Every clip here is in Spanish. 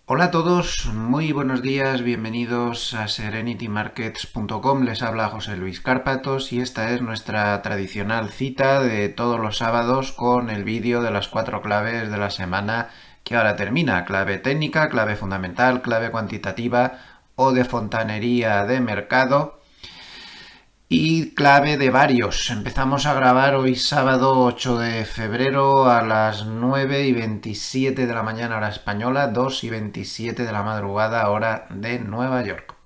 Hola a todos, muy buenos días, bienvenidos a serenitymarkets.com. Les habla José Luis Cárpatos y esta es nuestra tradicional cita de todos los sábados con el vídeo de las 4 claves de la semana que ahora termina. Clave técnica, clave fundamental, clave cuantitativa o de fontanería de mercado y clave de varios. Empezamos a grabar hoy sábado 8 de febrero a las 9:27 de la mañana hora española, 2:27 de la madrugada hora de Nueva York.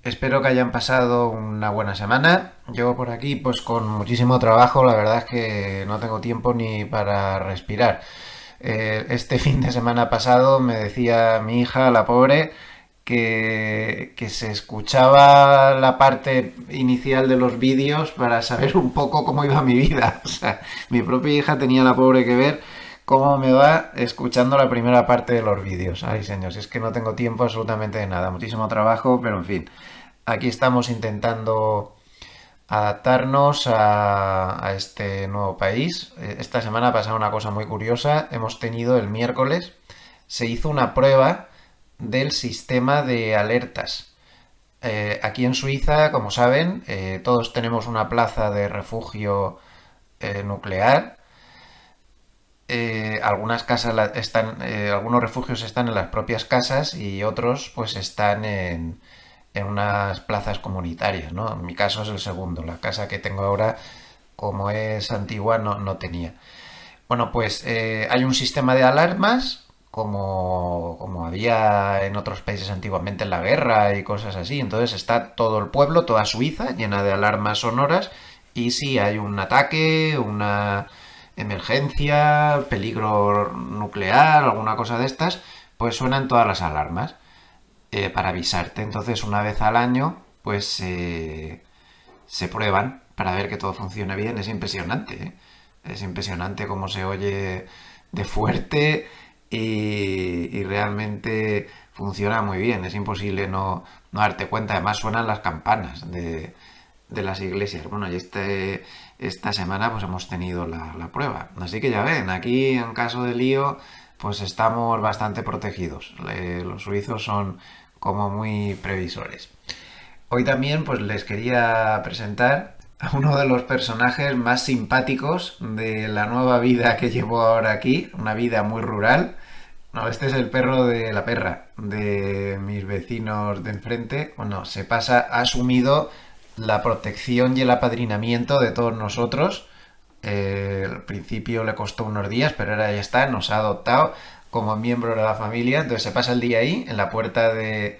Espero que hayan pasado una buena semana. Yo por aquí pues con muchísimo trabajo, la verdad es que no tengo tiempo ni para respirar. Este fin de semana pasado me decía mi hija, la pobre, que se escuchaba la parte inicial de los vídeos para saber un poco cómo iba mi vida. O sea, mi propia hija tenía la pobre que ver cómo me va escuchando la primera parte de los vídeos. Ay, señor, si es que no tengo tiempo absolutamente de nada. Muchísimo trabajo, pero en fin. Aquí estamos intentando adaptarnos a este nuevo país. Esta semana ha pasado una cosa muy curiosa. Hemos tenido el miércoles, se hizo una prueba del sistema de alertas. Aquí en Suiza, como saben, todos tenemos una plaza de refugio nuclear. Algunas casas algunos refugios están en las propias casas y otros pues están en unas plazas comunitarias, ¿no? En mi caso es el segundo. La casa que tengo ahora, como es antigua, no tenía. Bueno, pues hay un sistema de alarmas, como había en otros países antiguamente en la guerra y cosas así. Entonces está todo el pueblo, toda Suiza, llena de alarmas sonoras. Y si hay un ataque, una emergencia, peligro nuclear, alguna cosa de estas, pues suenan todas las alarmas para avisarte. Entonces, una vez al año, pues se prueban para ver que todo funcione bien. Es impresionante, ¿eh? Es impresionante cómo se oye de fuerte y realmente funciona muy bien. Es imposible no darte cuenta. Además, suenan las campanas de las iglesias. Bueno, y esta semana pues hemos tenido la prueba. Así que ya ven, aquí en caso de lío pues estamos bastante protegidos. Los suizos son como muy previsores. Hoy también pues les quería presentar a uno de los personajes más simpáticos de la nueva vida que llevo ahora aquí, una vida muy rural. No, este es el perro de la perra de mis vecinos de enfrente. Bueno, ha asumido la protección y el apadrinamiento de todos nosotros. Al principio le costó unos días, pero ahora ya está, nos ha adoptado como miembro de la familia. Entonces se pasa el día ahí, en la puerta de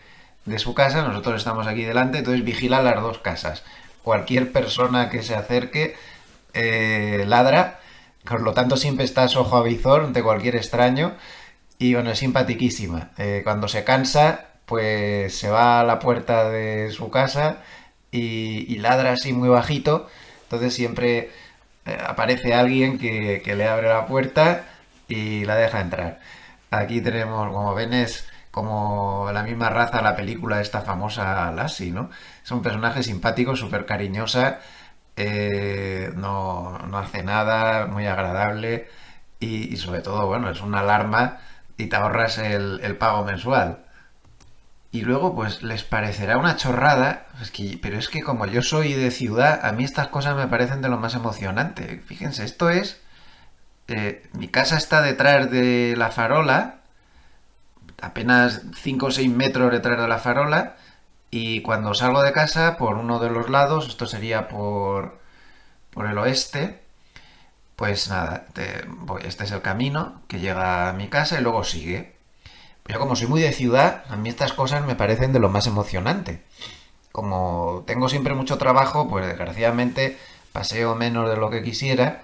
su casa. Nosotros estamos aquí delante, entonces vigila las dos casas. Cualquier persona que se acerque ladra, por lo tanto siempre estás ojo a visor ante cualquier extraño. Y bueno, es simpaticísima. Cuando se cansa, pues se va a la puerta de su casa y ladra así muy bajito. Entonces siempre aparece alguien que le abre la puerta y la deja entrar. Aquí tenemos, como ven, es como la misma raza de la película esta famosa Lassie, ¿no? Es un personaje simpático, súper cariñosa, no hace nada, muy agradable y sobre todo, bueno, es una alarma y te ahorras el pago mensual. Y luego, pues les parecerá una chorrada, pero es que como yo soy de ciudad, a mí estas cosas me parecen de lo más emocionante. Fíjense, esto es, mi casa está detrás de la farola, apenas 5 o 6 metros detrás de la farola, y cuando salgo de casa, por uno de los lados, esto sería por el oeste, pues nada, este es el camino que llega a mi casa y luego sigue. Yo como soy muy de ciudad, a mí estas cosas me parecen de lo más emocionante. Como tengo siempre mucho trabajo, pues desgraciadamente paseo menos de lo que quisiera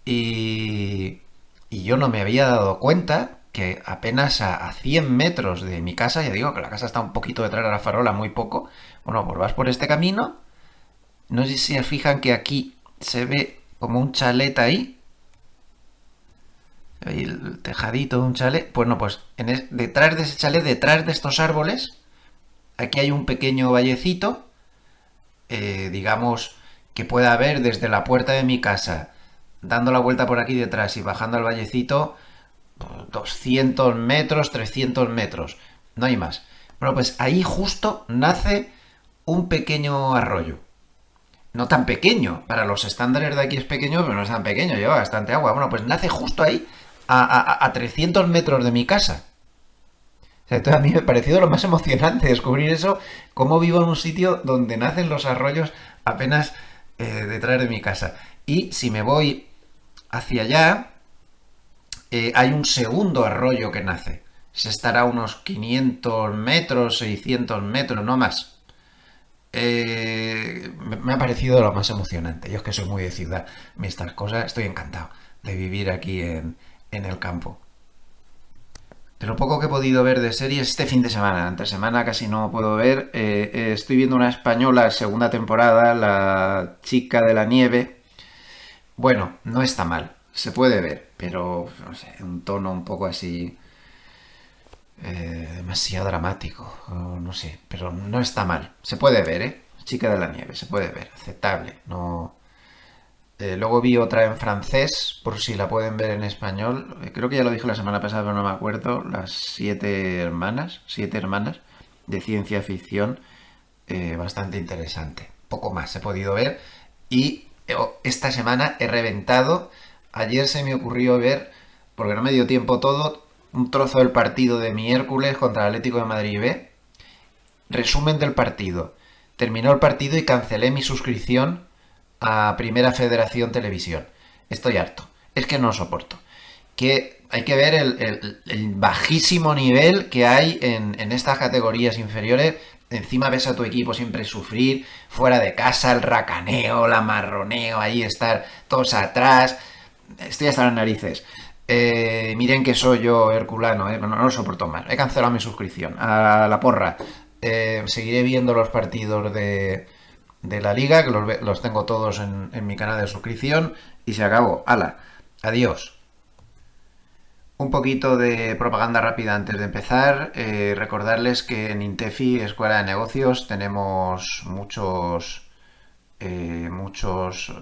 y yo no me había dado cuenta que apenas a 100 metros de mi casa, ya digo que la casa está un poquito detrás de la farola, muy poco, bueno, pues vas por este camino, no sé si se fijan que aquí se ve como un chalet ahí, ahí el tejadito de un chalet, pues no, pues detrás de ese chalet, detrás de estos árboles, aquí hay un pequeño vallecito, digamos que pueda haber desde la puerta de mi casa, dando la vuelta por aquí detrás y bajando al vallecito, 200 metros, 300 metros, no hay más. Bueno, pues ahí justo nace un pequeño arroyo. No tan pequeño, para los estándares de aquí es pequeño, pero no es tan pequeño, lleva bastante agua. Bueno, pues nace justo ahí, a 300 metros de mi casa. O sea, entonces a mí me ha parecido lo más emocionante descubrir eso, cómo vivo en un sitio donde nacen los arroyos apenas detrás de mi casa. Y si me voy hacia allá, hay un segundo arroyo que nace. Se estará a unos 500 metros, 600 metros, no más. Me ha parecido lo más emocionante. Yo es que soy muy de ciudad, estas cosas, estoy encantado de vivir aquí en el campo. De lo poco que he podido ver de series este fin de semana, entre semana casi no puedo ver, estoy viendo una española segunda temporada, La chica de la nieve. Bueno, no está mal, se puede ver, pero no sé, un tono un poco así demasiado dramático, o no sé, pero no está mal, se puede ver, ¿eh? Chica de la nieve, se puede ver, aceptable, no. Luego vi otra en francés, por si la pueden ver en español. Creo que ya lo dije la semana pasada, pero no me acuerdo. Las siete hermanas de ciencia ficción, bastante interesante. Poco más he podido ver. Y esta semana he reventado. Ayer se me ocurrió ver, porque no me dio tiempo todo, un trozo del partido de mi Hércules contra el Atlético de Madrid B. Resumen del partido. Terminó el partido y cancelé mi suscripción a Primera Federación Televisión. Estoy harto. Es que no soporto. Que hay que ver el bajísimo nivel que hay en estas categorías inferiores. Encima ves a tu equipo siempre sufrir, fuera de casa, el racaneo, la marroneo, ahí estar todos atrás. Estoy hasta las narices. Miren que soy yo herculano, no lo soporto más. He cancelado mi suscripción. A la porra. Seguiré viendo los partidos de la liga, que los tengo todos en mi canal de suscripción. Y se acabó. ¡Hala! Adiós. Un poquito de propaganda rápida antes de empezar. Recordarles que en Intefi, Escuela de Negocios, tenemos muchos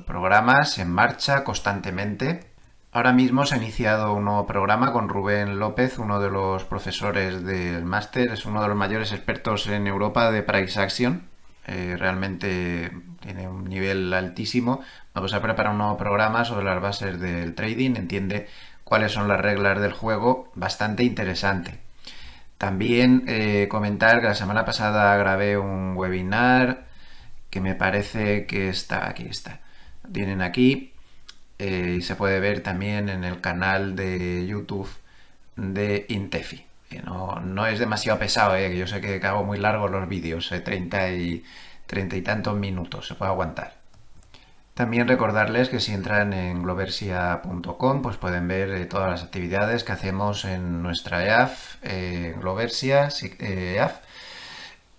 programas en marcha constantemente. Ahora mismo se ha iniciado un nuevo programa con Rubén López, uno de los profesores del máster, es uno de los mayores expertos en Europa de Price Action. Realmente tiene un nivel altísimo. Vamos a preparar un nuevo programa sobre las bases del trading, entiende cuáles son las reglas del juego, bastante interesante. También comentar que la semana pasada grabé un webinar que me parece que aquí está. Lo tienen aquí. Y se puede ver también en el canal de YouTube de Intefi. No es demasiado pesado, que yo sé que hago muy largos los vídeos, 30 y tantos minutos, se puede aguantar. También recordarles que si entran en gloversia.com pues pueden ver todas las actividades que hacemos en nuestra EAF, Gloversia EAF.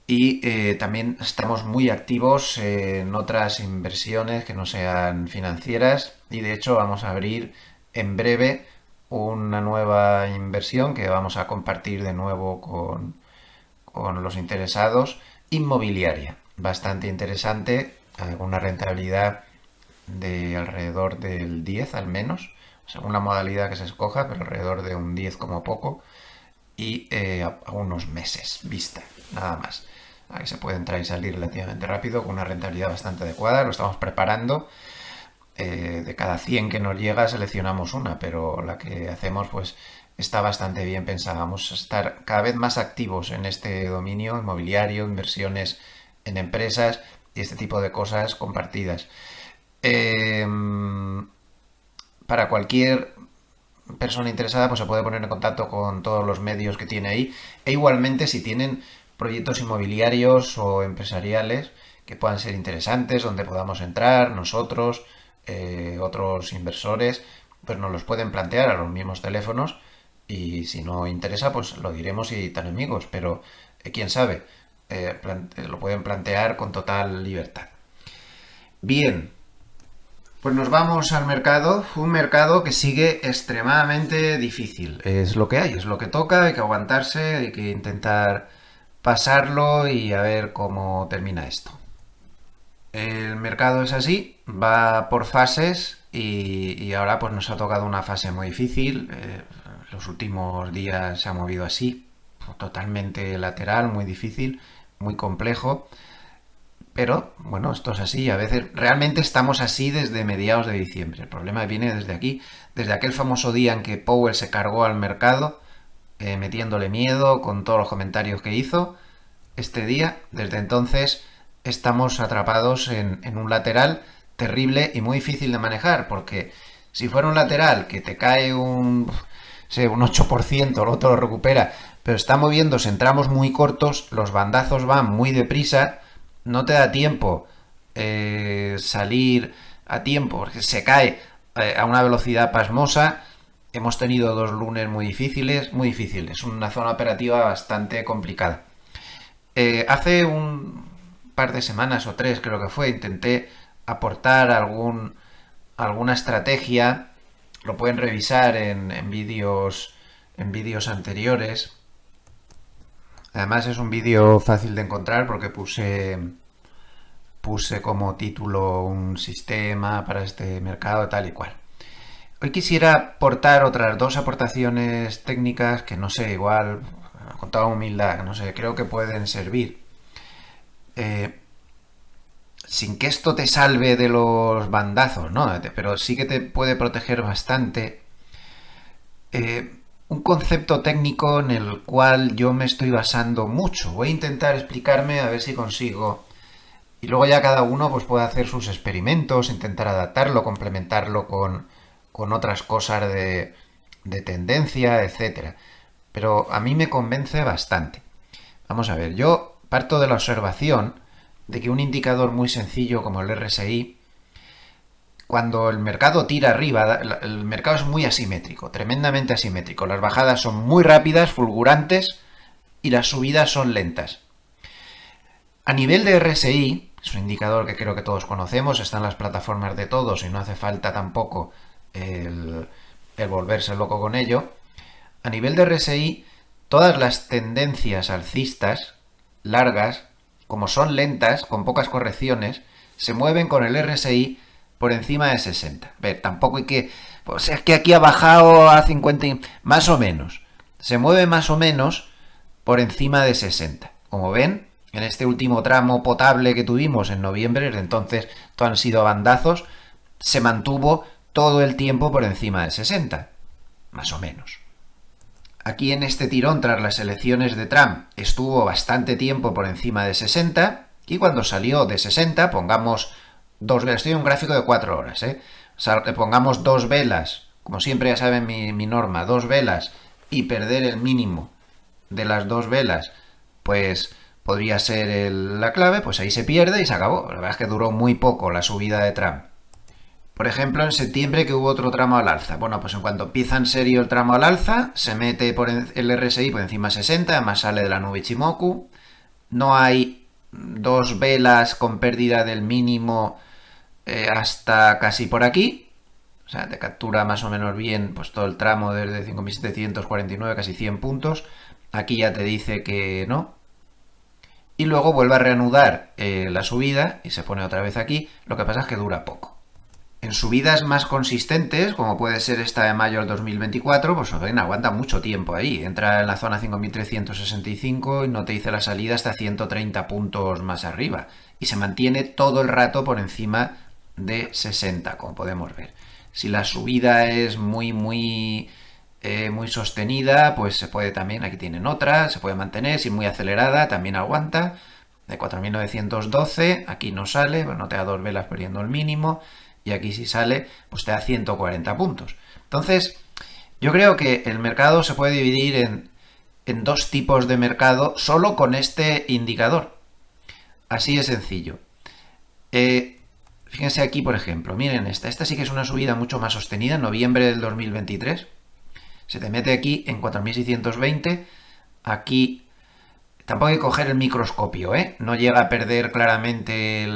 Y también estamos muy activos en otras inversiones que no sean financieras y de hecho vamos a abrir en breve una nueva inversión que vamos a compartir de nuevo con los interesados, inmobiliaria, bastante interesante, una rentabilidad de alrededor del 10 al menos, según la modalidad que se escoja, pero alrededor de un 10 como poco, y a unos meses vista, nada más. Ahí se puede entrar y salir relativamente rápido con una rentabilidad bastante adecuada, lo estamos preparando. De cada 100 que nos llega seleccionamos una, pero la que hacemos pues está bastante bien pensada. Vamos a estar cada vez más activos en este dominio inmobiliario, inversiones en empresas y este tipo de cosas compartidas. Para cualquier persona interesada pues se puede poner en contacto con todos los medios que tiene ahí, e igualmente si tienen proyectos inmobiliarios o empresariales que puedan ser interesantes, donde podamos entrar nosotros, otros inversores, pues nos los pueden plantear a los mismos teléfonos y si no interesa pues lo diremos y tan amigos, pero quién sabe, lo pueden plantear con total libertad. Bien, pues nos vamos al mercado, un mercado que sigue extremadamente difícil. Es lo que hay, es lo que toca, hay que aguantarse, hay que intentar pasarlo y a ver cómo termina esto. El mercado es así, va por fases y ahora pues nos ha tocado una fase muy difícil. Los últimos días se ha movido así, totalmente lateral, muy difícil, muy complejo. Pero bueno, esto es así. A veces realmente estamos así desde mediados de diciembre. El problema viene desde aquí, desde aquel famoso día en que Powell se cargó al mercado, metiéndole miedo con todos los comentarios que hizo. Este día, desde entonces, estamos atrapados en un lateral terrible y muy difícil de manejar, porque si fuera un lateral que te cae un 8%, el otro lo recupera, pero está moviéndose en tramos muy cortos, los bandazos van muy deprisa, no te da tiempo salir a tiempo, porque se cae a una velocidad pasmosa. Hemos tenido 2 lunes muy difíciles, muy difíciles. Una zona operativa bastante complicada. Hace un par de semanas o 3, creo que fue, intenté aportar alguna estrategia. Lo pueden revisar en vídeos anteriores. Además es un vídeo fácil de encontrar porque puse como título un sistema para este mercado tal y cual. Hoy quisiera aportar otras 2 aportaciones técnicas que no sé, igual, con toda humildad, no sé, creo que pueden servir. Sin que esto te salve de los bandazos, ¿no? Pero sí que te puede proteger bastante. Un concepto técnico en el cual yo me estoy basando mucho. Voy a intentar explicarme a ver si consigo. Y luego ya cada uno pues puede hacer sus experimentos, intentar adaptarlo, complementarlo con otras cosas de tendencia, etcétera. Pero a mí me convence bastante. Vamos a ver, yo parto de la observación de que un indicador muy sencillo como el RSI, cuando el mercado tira arriba, el mercado es muy asimétrico, tremendamente asimétrico. Las bajadas son muy rápidas, fulgurantes, y las subidas son lentas. A nivel de RSI, es un indicador que creo que todos conocemos, está en las plataformas de todos y no hace falta tampoco el volverse loco con ello. A nivel de RSI, todas las tendencias alcistas largas, como son lentas, con pocas correcciones, se mueven con el RSI por encima de 60. Ver, tampoco hay que... Pues es que aquí ha bajado a 50, más o menos. Se mueve más o menos por encima de 60. Como ven, en este último tramo potable que tuvimos en noviembre, desde entonces todo han sido bandazos, se mantuvo todo el tiempo por encima de 60. Más o menos. Aquí en este tirón tras las elecciones de Trump estuvo bastante tiempo por encima de 60 y cuando salió de 60, pongamos 2 velas, estoy en un gráfico de 4 horas, pongamos 2 velas, como siempre ya saben mi norma, 2 velas y perder el mínimo de las 2 velas, pues podría ser la clave, pues ahí se pierde y se acabó. La verdad es que duró muy poco la subida de Trump. Por ejemplo, en septiembre que hubo otro tramo al alza. Bueno, pues en cuanto empieza en serio el tramo al alza, se mete por el RSI por encima de 60, además sale de la nube Ichimoku. No hay 2 velas con pérdida del mínimo hasta casi por aquí. O sea, te captura más o menos bien pues todo el tramo desde 5.749, casi 100 puntos. Aquí ya te dice que no. Y luego vuelve a reanudar la subida y se pone otra vez aquí. Lo que pasa es que dura poco. En subidas más consistentes, como puede ser esta de mayo del 2024, pues ven, aguanta mucho tiempo ahí. Entra en la zona 5.365 y no te dice la salida hasta 130 puntos más arriba. Y se mantiene todo el rato por encima de 60, como podemos ver. Si la subida es muy sostenida, pues se puede también, aquí tienen otra, se puede mantener. Si es muy acelerada, también aguanta. De 4.912, aquí no sale, pues no te da 2 velas perdiendo el mínimo. Y aquí si sale, pues te da 140 puntos. Entonces, yo creo que el mercado se puede dividir en 2 tipos de mercado solo con este indicador. Así de sencillo. Fíjense aquí, por ejemplo, miren esta sí que es una subida mucho más sostenida, en noviembre del 2023. Se te mete aquí en 4.620, aquí... Tampoco hay que coger el microscopio, No llega a perder claramente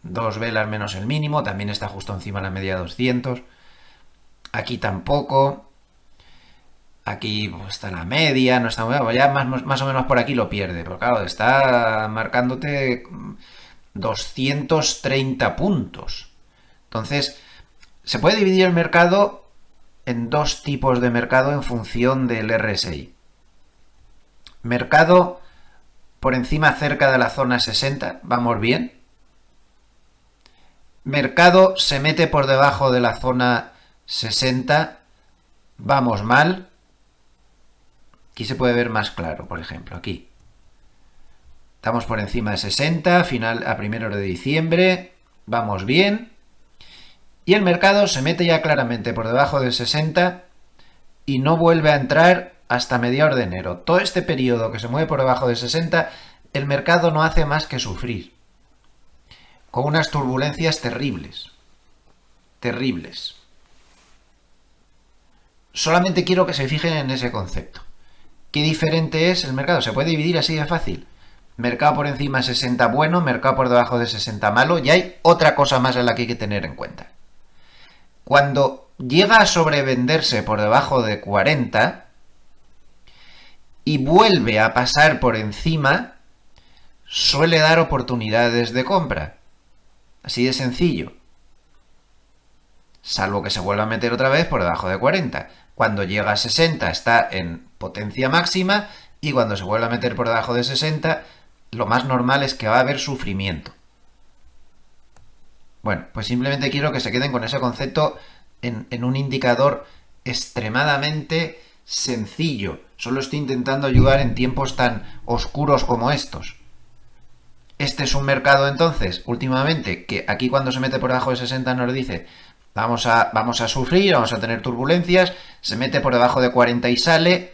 2 velas menos el mínimo, también está justo encima de la media de 200. Aquí tampoco. Aquí pues, está la media, no está muy bien, ya más o menos por aquí lo pierde, pero claro, está marcándote 230 puntos. Entonces, se puede dividir el mercado en dos tipos de mercado en función del RSI. Mercado por encima cerca de la zona 60, vamos bien. Mercado se mete por debajo de la zona 60, vamos mal. Aquí se puede ver más claro, por ejemplo, aquí. Estamos por encima de 60, a primeros de diciembre, vamos bien. Y el mercado se mete ya claramente por debajo de 60 y no vuelve a entrar hasta mediados de enero. Todo este periodo que se mueve por debajo de 60, el mercado no hace más que sufrir. Con unas turbulencias terribles. Terribles. Solamente quiero que se fijen en ese concepto. ¿Qué diferente es el mercado? Se puede dividir así de fácil. Mercado por encima de 60 bueno, mercado por debajo de 60 malo. Y hay otra cosa más en la que hay que tener en cuenta. Cuando llega a sobrevenderse por debajo de 40 y vuelve a pasar por encima, suele dar oportunidades de compra. Así de sencillo. Salvo que se vuelva a meter otra vez por debajo de 40. Cuando llega a 60 está en potencia máxima y cuando se vuelve a meter por debajo de 60, lo más normal es que va a haber sufrimiento. Bueno, pues simplemente quiero que se queden con ese concepto en un indicador extremadamente sencillo. Solo estoy intentando ayudar en tiempos tan oscuros como estos. Este es un mercado entonces, últimamente, que aquí cuando se mete por debajo de 60 nos dice vamos a sufrir, vamos a tener turbulencias, se mete por debajo de 40 y sale,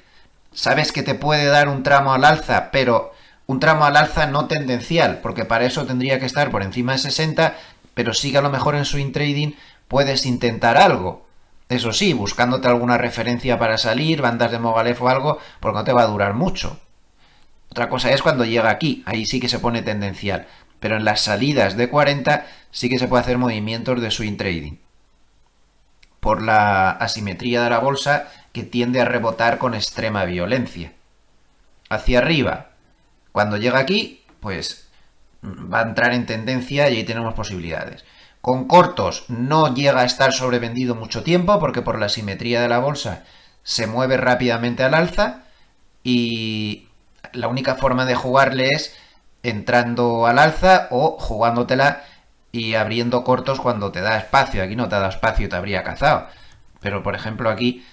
sabes que te puede dar un tramo al alza, pero un tramo al alza no tendencial, porque para eso tendría que estar por encima de 60, pero sí que a lo mejor en swing trading puedes intentar algo. Eso sí, buscándote alguna referencia para salir, bandas de Mogalef o algo, porque no te va a durar mucho. Otra cosa es cuando llega aquí, ahí sí que se pone tendencial, pero en las salidas de 40 sí que se puede hacer movimientos de swing trading. Por la asimetría de la bolsa que tiende a rebotar con extrema violencia. Hacia arriba, cuando llega aquí, pues va a entrar en tendencia y ahí tenemos posibilidades. Con cortos no llega a estar sobrevendido mucho tiempo porque por la asimetría de la bolsa se mueve rápidamente al alza y la única forma de jugarle es entrando al alza o jugándotela y abriendo cortos cuando te da espacio. Aquí no te ha dado espacio, te habría cazado. Pero por ejemplo aquí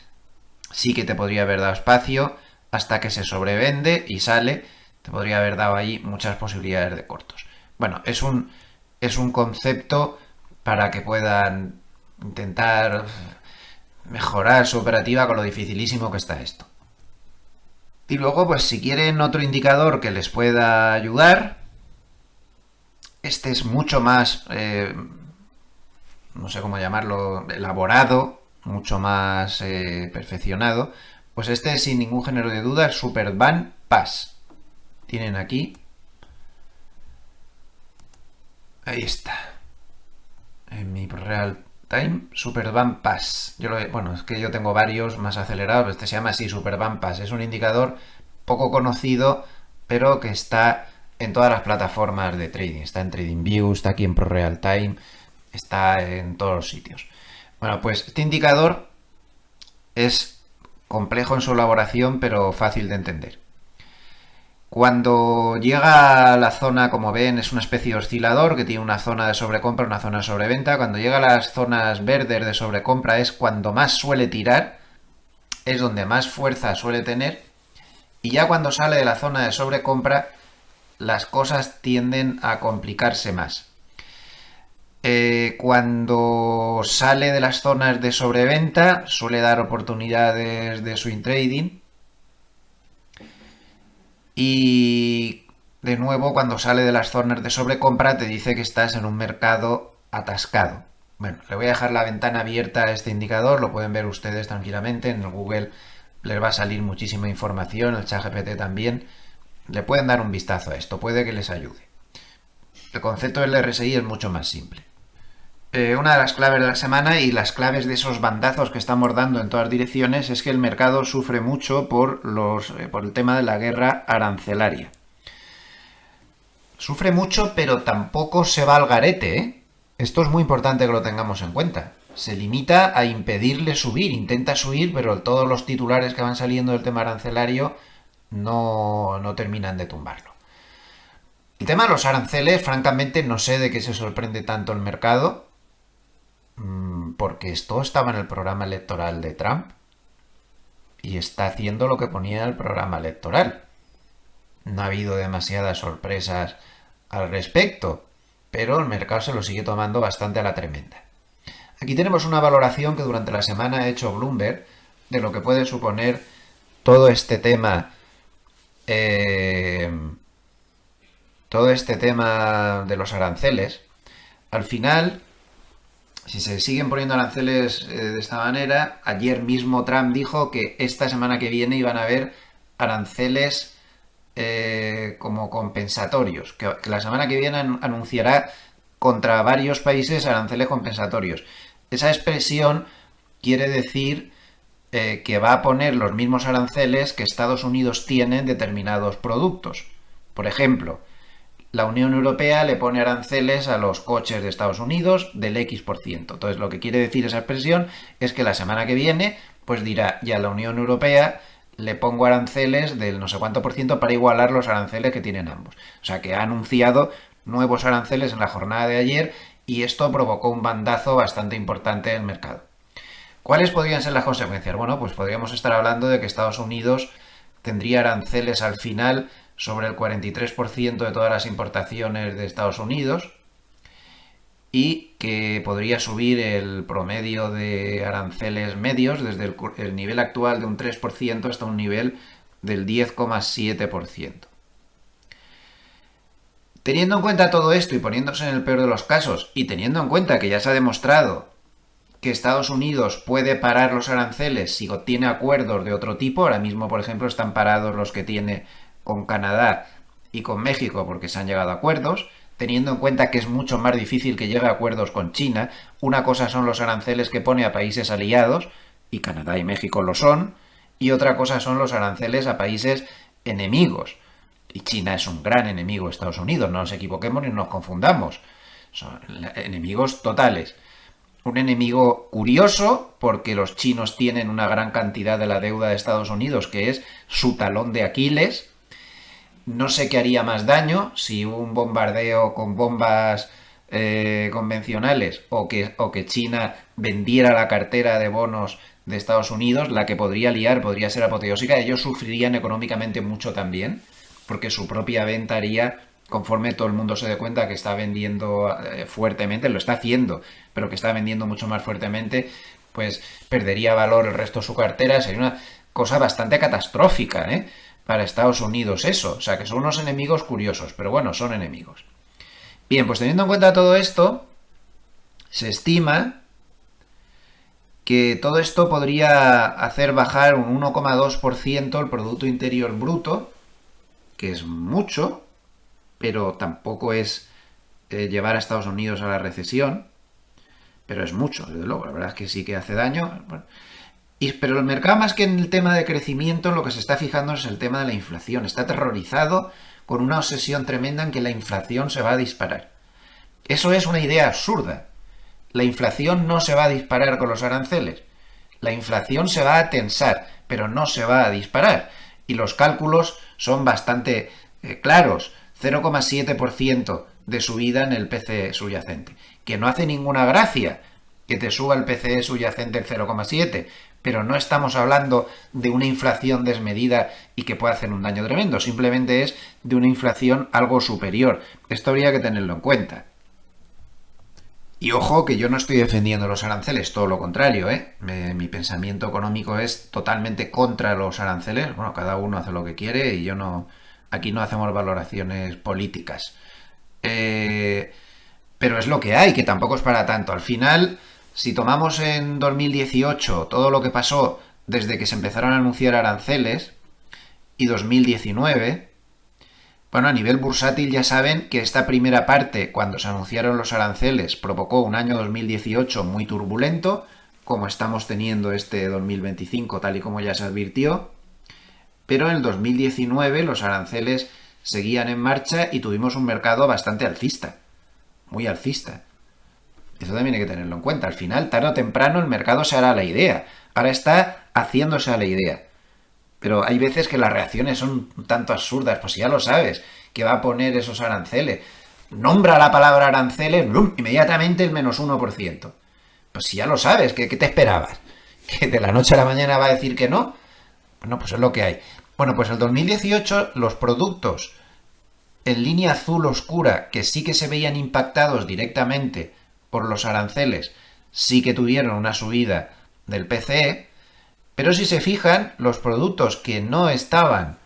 sí que te podría haber dado espacio hasta que se sobrevende y sale. Te podría haber dado ahí muchas posibilidades de cortos. Bueno, es un concepto para que puedan intentar mejorar su operativa con lo dificilísimo que está esto. Y luego, pues si quieren otro indicador que les pueda ayudar, este es mucho más, no sé cómo llamarlo, elaborado, mucho más perfeccionado. Pues este, sin ningún género de duda, es Superban Pass. Tienen aquí. Ahí está. En mi Real Time, Superban Pass. Bueno, es que yo tengo varios más acelerados. Este se llama así, Superban Pass. Es un indicador poco conocido, pero que está en todas las plataformas de trading. Está en TradingView, está aquí en ProReal Time, está en todos los sitios. Bueno, pues este indicador es complejo en su elaboración, pero fácil de entender. Cuando llega a la zona, como ven, es una especie de oscilador que tiene una zona de sobrecompra, una zona de sobreventa. Cuando llega a las zonas verdes de sobrecompra es cuando más suele tirar, es donde más fuerza suele tener. Y ya cuando sale de la zona de sobrecompra, las cosas tienden a complicarse más. Cuando sale de las zonas de sobreventa, suele dar oportunidades de swing trading. Y de nuevo, cuando sale de las zonas de sobrecompra, te dice que estás en un mercado atascado. Bueno, le voy a dejar la ventana abierta a este indicador, lo pueden ver ustedes tranquilamente. En el Google les va a salir muchísima información, el ChatGPT también. Le pueden dar un vistazo a esto, puede que les ayude. El concepto del RSI es mucho más simple. Una de las claves de la semana y las claves de esos bandazos que estamos dando en todas direcciones es que el mercado sufre mucho por el tema de la guerra arancelaria. Sufre mucho, pero tampoco se va al garete, ¿eh? Esto es muy importante que lo tengamos en cuenta. se limita a impedirle subir, intenta subir, pero todos los titulares que van saliendo del tema arancelario no terminan de tumbarlo. El tema de los aranceles, francamente, no sé de qué se sorprende tanto el mercado, porque esto estaba en el programa electoral de Trump y está haciendo lo que ponía en el programa electoral. No ha habido demasiadas sorpresas al respecto, pero el mercado se lo sigue tomando bastante a la tremenda. Aquí tenemos una valoración que durante la semana ha hecho Bloomberg de lo que puede suponer todo este tema de los aranceles. Al final, si se siguen poniendo aranceles de esta manera, ayer mismo Trump dijo que esta semana que viene iban a haber aranceles como compensatorios, que la semana que viene anunciará contra varios países aranceles compensatorios. Esa expresión quiere decir que va a poner los mismos aranceles que Estados Unidos tiene en determinados productos. Por ejemplo, la Unión Europea le pone aranceles a los coches de Estados Unidos del X%. Entonces, lo que quiere decir esa expresión es que la semana que viene, pues dirá, ya la Unión Europea le pongo aranceles del no sé cuánto por ciento para igualar los aranceles que tienen ambos. O sea, que ha anunciado nuevos aranceles en la jornada de ayer y esto provocó un bandazo bastante importante en el mercado. ¿Cuáles podrían ser las consecuencias? Bueno, pues podríamos estar hablando de que Estados Unidos tendría aranceles al final sobre el 43% de todas las importaciones de Estados Unidos y que podría subir el promedio de aranceles medios desde el nivel actual de un 3% hasta un nivel del 10,7%. Teniendo en cuenta todo esto y poniéndose en el peor de los casos y teniendo en cuenta que ya se ha demostrado que Estados Unidos puede parar los aranceles si obtiene acuerdos de otro tipo, ahora mismo por ejemplo están parados los que tiene con Canadá y con México porque se han llegado a acuerdos, teniendo en cuenta que es mucho más difícil que llegue a acuerdos con China. Una cosa son los aranceles que pone a países aliados, y Canadá y México lo son, y otra cosa son los aranceles a países enemigos. Y China es un gran enemigo de Estados Unidos, no nos equivoquemos ni nos confundamos. Son enemigos totales. Un enemigo curioso porque los chinos tienen una gran cantidad de la deuda de Estados Unidos, que es su talón de Aquiles. No sé qué haría más daño, si un bombardeo con bombas convencionales o que China vendiera la cartera de bonos de Estados Unidos. La que podría liar podría ser apoteósica. Ellos sufrirían económicamente mucho también, porque su propia venta haría, conforme todo el mundo se dé cuenta que está vendiendo fuertemente, lo está haciendo, pero que está vendiendo mucho más fuertemente, pues perdería valor el resto de su cartera. Sería una cosa bastante catastrófica, para Estados Unidos eso. O sea, que son unos enemigos curiosos, pero bueno, son enemigos. Bien, pues teniendo en cuenta todo esto, se estima que todo esto podría hacer bajar un 1,2% el Producto Interior Bruto, que es mucho, pero tampoco es llevar a Estados Unidos a la recesión, pero es mucho, desde luego, la verdad es que sí que hace daño. Bueno, pero el mercado, más que en el tema de crecimiento, lo que se está fijando es el tema de la inflación. Está aterrorizado con una obsesión tremenda en que la inflación se va a disparar. Eso es una idea absurda. La inflación no se va a disparar con los aranceles. La inflación se va a tensar, pero no se va a disparar. Y los cálculos son bastante claros. 0,7% de subida en el PCE subyacente. Que no hace ninguna gracia que te suba el PCE subyacente el 0,7%, pero no estamos hablando de una inflación desmedida y que pueda hacer un daño tremendo. Simplemente es de una inflación algo superior. Esto habría que tenerlo en cuenta. Y ojo que yo no estoy defendiendo los aranceles, todo lo contrario, mi pensamiento económico es totalmente contra los aranceles. Bueno, cada uno hace lo que quiere y aquí no hacemos valoraciones políticas. Pero es lo que hay, que tampoco es para tanto. Al final, si tomamos en 2018 todo lo que pasó desde que se empezaron a anunciar aranceles y 2019... Bueno, a nivel bursátil ya saben que esta primera parte, cuando se anunciaron los aranceles, provocó un año 2018 muy turbulento, como estamos teniendo este 2025, tal y como ya se advirtió. Pero en el 2019 los aranceles seguían en marcha y tuvimos un mercado bastante alcista, muy alcista. Eso también hay que tenerlo en cuenta. Al final, tarde o temprano, el mercado se hará la idea. Ahora está haciéndose a la idea. Pero hay veces que las reacciones son un tanto absurdas. Pues si ya lo sabes, que va a poner esos aranceles. Nombra la palabra aranceles, ¡blum!, inmediatamente el -1%. Pues si ya lo sabes, ¿qué te esperabas? ¿Que de la noche a la mañana va a decir que no? Bueno, pues es lo que hay. Bueno, pues el 2018 los productos en línea azul oscura que sí que se veían impactados directamente por los aranceles, sí que tuvieron una subida del PCE, pero si se fijan, los productos que no estaban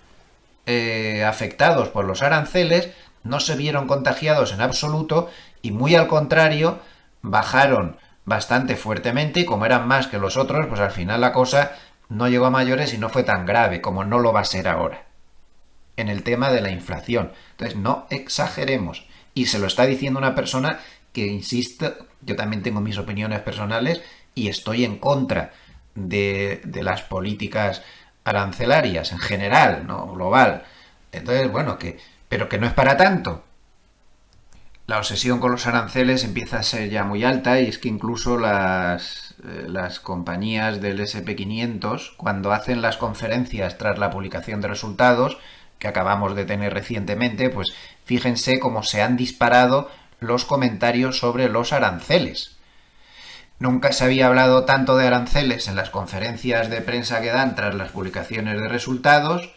afectados por los aranceles no se vieron contagiados en absoluto y muy al contrario bajaron bastante fuertemente y como eran más que los otros, pues al final la cosa no llegó a mayores y no fue tan grave como no lo va a ser ahora en el tema de la inflación. Entonces no exageremos. Y se lo está diciendo una persona que, insisto, yo también tengo mis opiniones personales y estoy en contra de las políticas arancelarias en general, no global. Entonces, bueno, pero que no es para tanto. La obsesión con los aranceles empieza a ser ya muy alta y es que incluso las compañías del SP500, cuando hacen las conferencias tras la publicación de resultados, que acabamos de tener recientemente, pues fíjense cómo se han disparado los comentarios sobre los aranceles. Nunca se había hablado tanto de aranceles en las conferencias de prensa que dan tras las publicaciones de resultados,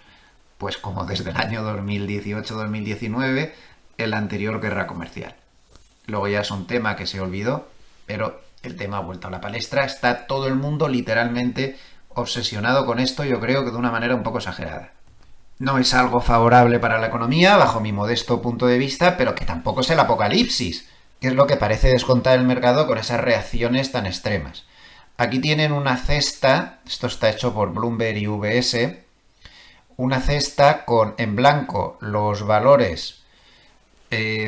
pues como desde el año 2018-2019, en la anterior guerra comercial. Luego ya es un tema que se olvidó, pero el tema ha vuelto a la palestra. Está todo el mundo literalmente obsesionado con esto, yo creo que de una manera un poco exagerada. No es algo favorable para la economía, bajo mi modesto punto de vista, pero que tampoco es el apocalipsis, que es lo que parece descontar el mercado con esas reacciones tan extremas. Aquí tienen una cesta, esto está hecho por Bloomberg y UBS, una cesta con en blanco los valores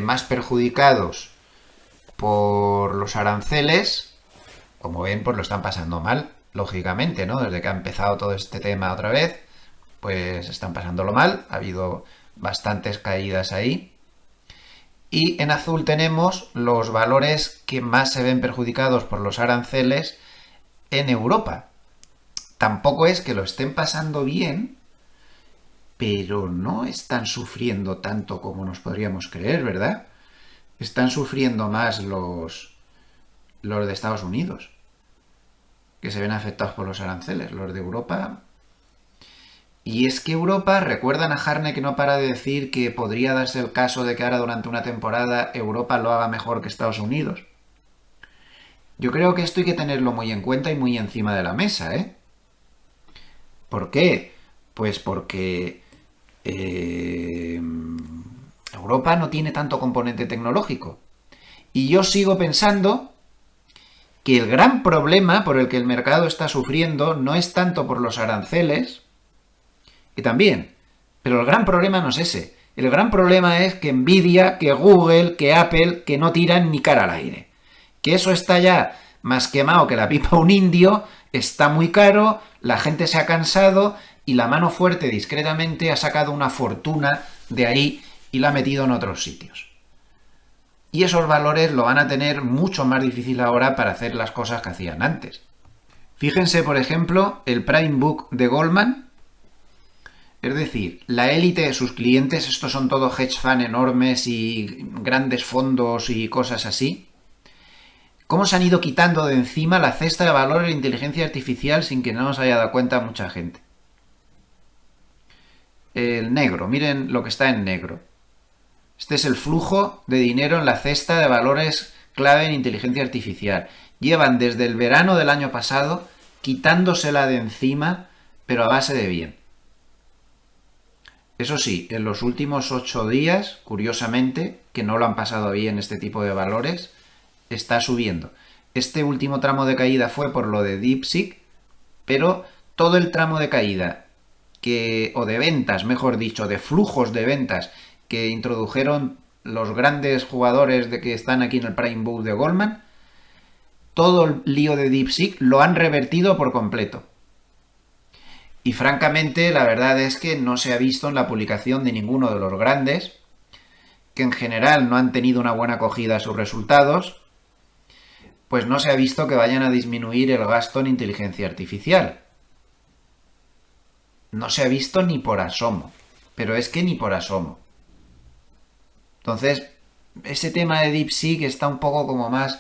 más perjudicados por los aranceles. Como ven, pues lo están pasando mal, lógicamente, ¿no? Desde que ha empezado todo este tema otra vez, pues están pasándolo mal, ha habido bastantes caídas ahí. Y en azul tenemos los valores que más se ven perjudicados por los aranceles en Europa. Tampoco es que lo estén pasando bien, pero no están sufriendo tanto como nos podríamos creer, ¿verdad? Están sufriendo más los de Estados Unidos, que se ven afectados por los aranceles. Los de Europa... Y es que Europa, recuerdan a Harne que no para de decir que podría darse el caso de que ahora durante una temporada Europa lo haga mejor que Estados Unidos. Yo creo que esto hay que tenerlo muy en cuenta y muy encima de la mesa, ¿eh? ¿Por qué? Pues porque Europa no tiene tanto componente tecnológico. Y yo sigo pensando que el gran problema por el que el mercado está sufriendo no es tanto por los aranceles, que también, pero el gran problema no es ese. El gran problema es que Nvidia, que Google, que Apple, que no tiran ni cara al aire. Que eso está ya más quemado que la pipa un indio, está muy caro, la gente se ha cansado y la mano fuerte discretamente ha sacado una fortuna de ahí y la ha metido en otros sitios. Y esos valores lo van a tener mucho más difícil ahora para hacer las cosas que hacían antes. Fíjense, por ejemplo, el Prime Book de Goldman. Es decir, la élite de sus clientes, estos son todos hedge fund enormes y grandes fondos y cosas así. ¿Cómo se han ido quitando de encima la cesta de valores de inteligencia artificial sin que no nos haya dado cuenta mucha gente? El negro, miren lo que está en negro. Este es el flujo de dinero en la cesta de valores clave en inteligencia artificial. Llevan desde el verano del año pasado quitándosela de encima, pero a base de bien. Eso sí, en los últimos 8 días, curiosamente, que no lo han pasado bien este tipo de valores, está subiendo. Este último tramo de caída fue por lo de DeepSeek, pero todo el tramo de caída o de ventas, mejor dicho, de flujos de ventas que introdujeron los grandes jugadores de que están aquí en el Prime Book de Goldman, todo el lío de DeepSeek lo han revertido por completo. Y francamente, la verdad es que no se ha visto en la publicación de ninguno de los grandes, que en general no han tenido una buena acogida a sus resultados. pues no se ha visto que vayan a disminuir el gasto en inteligencia artificial. No se ha visto ni por asomo. Pero es que ni por asomo. Entonces, ese tema de DeepSeek está un poco como más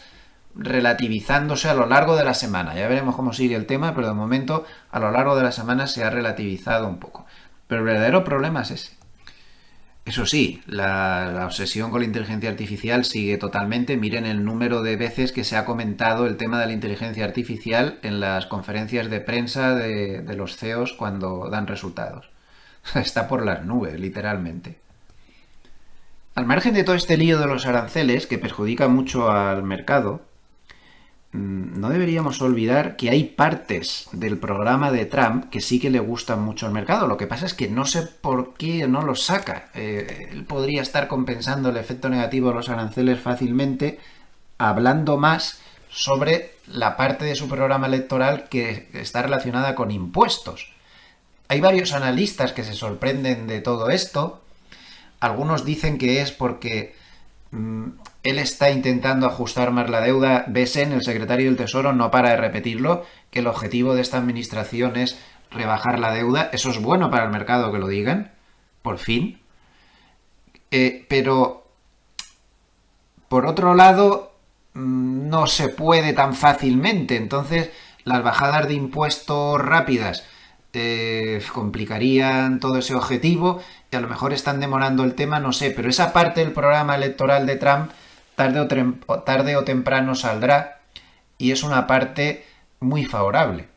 relativizándose a lo largo de la semana. Ya veremos cómo sigue el tema, pero de momento a lo largo de la semana se ha relativizado un poco. Pero el verdadero problema es ese. Eso sí, la obsesión con la inteligencia artificial sigue totalmente. Miren el número de veces que se ha comentado el tema de la inteligencia artificial en las conferencias de prensa de los CEOs cuando dan resultados. Está por las nubes, literalmente. Al margen de todo este lío de los aranceles, que perjudica mucho al mercado, no deberíamos olvidar que hay partes del programa de Trump que sí que le gustan mucho al mercado. Lo que pasa es que no sé por qué no los saca. Él podría estar compensando el efecto negativo de los aranceles fácilmente hablando más sobre la parte de su programa electoral que está relacionada con impuestos. Hay varios analistas que se sorprenden de todo esto. Algunos dicen que es porque él está intentando ajustar más la deuda. Besen, el secretario del Tesoro, no para de repetirlo, que el objetivo de esta administración es rebajar la deuda. Eso es bueno para el mercado que lo digan, por fin. Pero, por otro lado, no se puede tan fácilmente. Entonces, las bajadas de impuestos rápidas complicarían todo ese objetivo y a lo mejor están demorando el tema, no sé, pero esa parte del programa electoral de Trump tarde o temprano saldrá y es una parte muy favorable.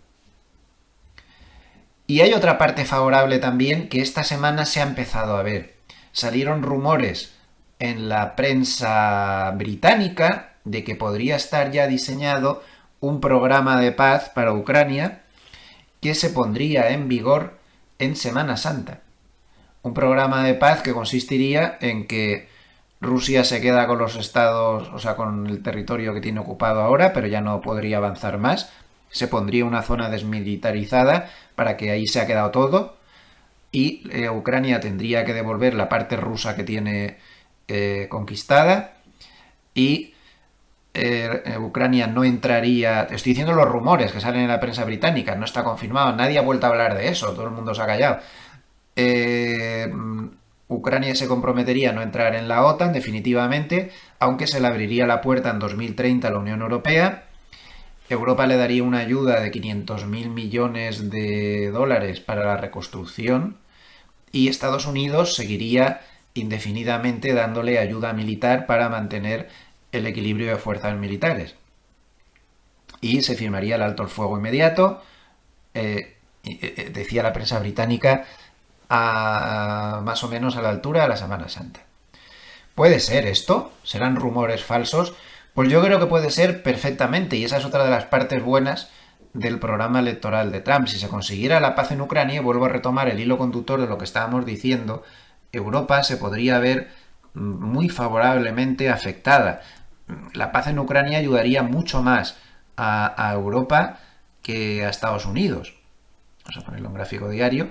Y hay otra parte favorable también que esta semana se ha empezado a ver. Salieron rumores en la prensa británica de que podría estar ya diseñado un programa de paz para Ucrania que se pondría en vigor en Semana Santa. Un programa de paz que consistiría en que Rusia se queda con los estados, o sea, con el territorio que tiene ocupado ahora, pero ya no podría avanzar más. Se pondría una zona desmilitarizada para que ahí se ha quedado todo. Y Ucrania tendría que devolver la parte rusa que tiene conquistada. Y Ucrania no entraría. Estoy diciendo los rumores que salen en la prensa británica, no está confirmado, nadie ha vuelto a hablar de eso, todo el mundo se ha callado. Ucrania se comprometería a no entrar en la OTAN definitivamente, aunque se le abriría la puerta en 2030 a la Unión Europea. Europa le daría una ayuda de 500.000 millones de dólares para la reconstrucción y Estados Unidos seguiría indefinidamente dándole ayuda militar para mantener el equilibrio de fuerzas militares. Y se firmaría el alto el fuego inmediato, decía la prensa británica, más o menos a la altura de la Semana Santa. ¿Puede ser esto? ¿Serán rumores falsos? Pues yo creo que puede ser perfectamente, y esa es otra de las partes buenas del programa electoral de Trump. Si se consiguiera la paz en Ucrania, vuelvo a retomar el hilo conductor de lo que estábamos diciendo, Europa se podría ver muy favorablemente afectada. La paz en Ucrania ayudaría mucho más a Europa que a Estados Unidos. Vamos a ponerlo en gráfico diario.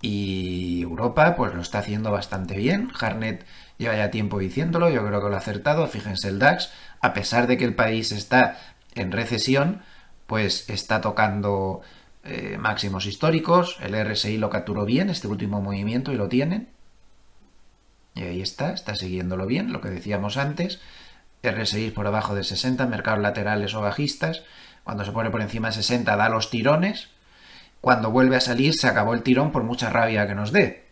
Y Europa pues lo está haciendo bastante bien. Harnett lleva ya tiempo diciéndolo, yo creo que lo ha acertado. Fíjense el DAX, a pesar de que el país está en recesión, pues está tocando máximos históricos. El RSI lo capturó bien este último movimiento y lo tienen. Y ahí está siguiéndolo bien, lo que decíamos antes. RSI por debajo de 60, mercados laterales o bajistas. Cuando se pone por encima de 60 da los tirones. Cuando vuelve a salir se acabó el tirón por mucha rabia que nos dé.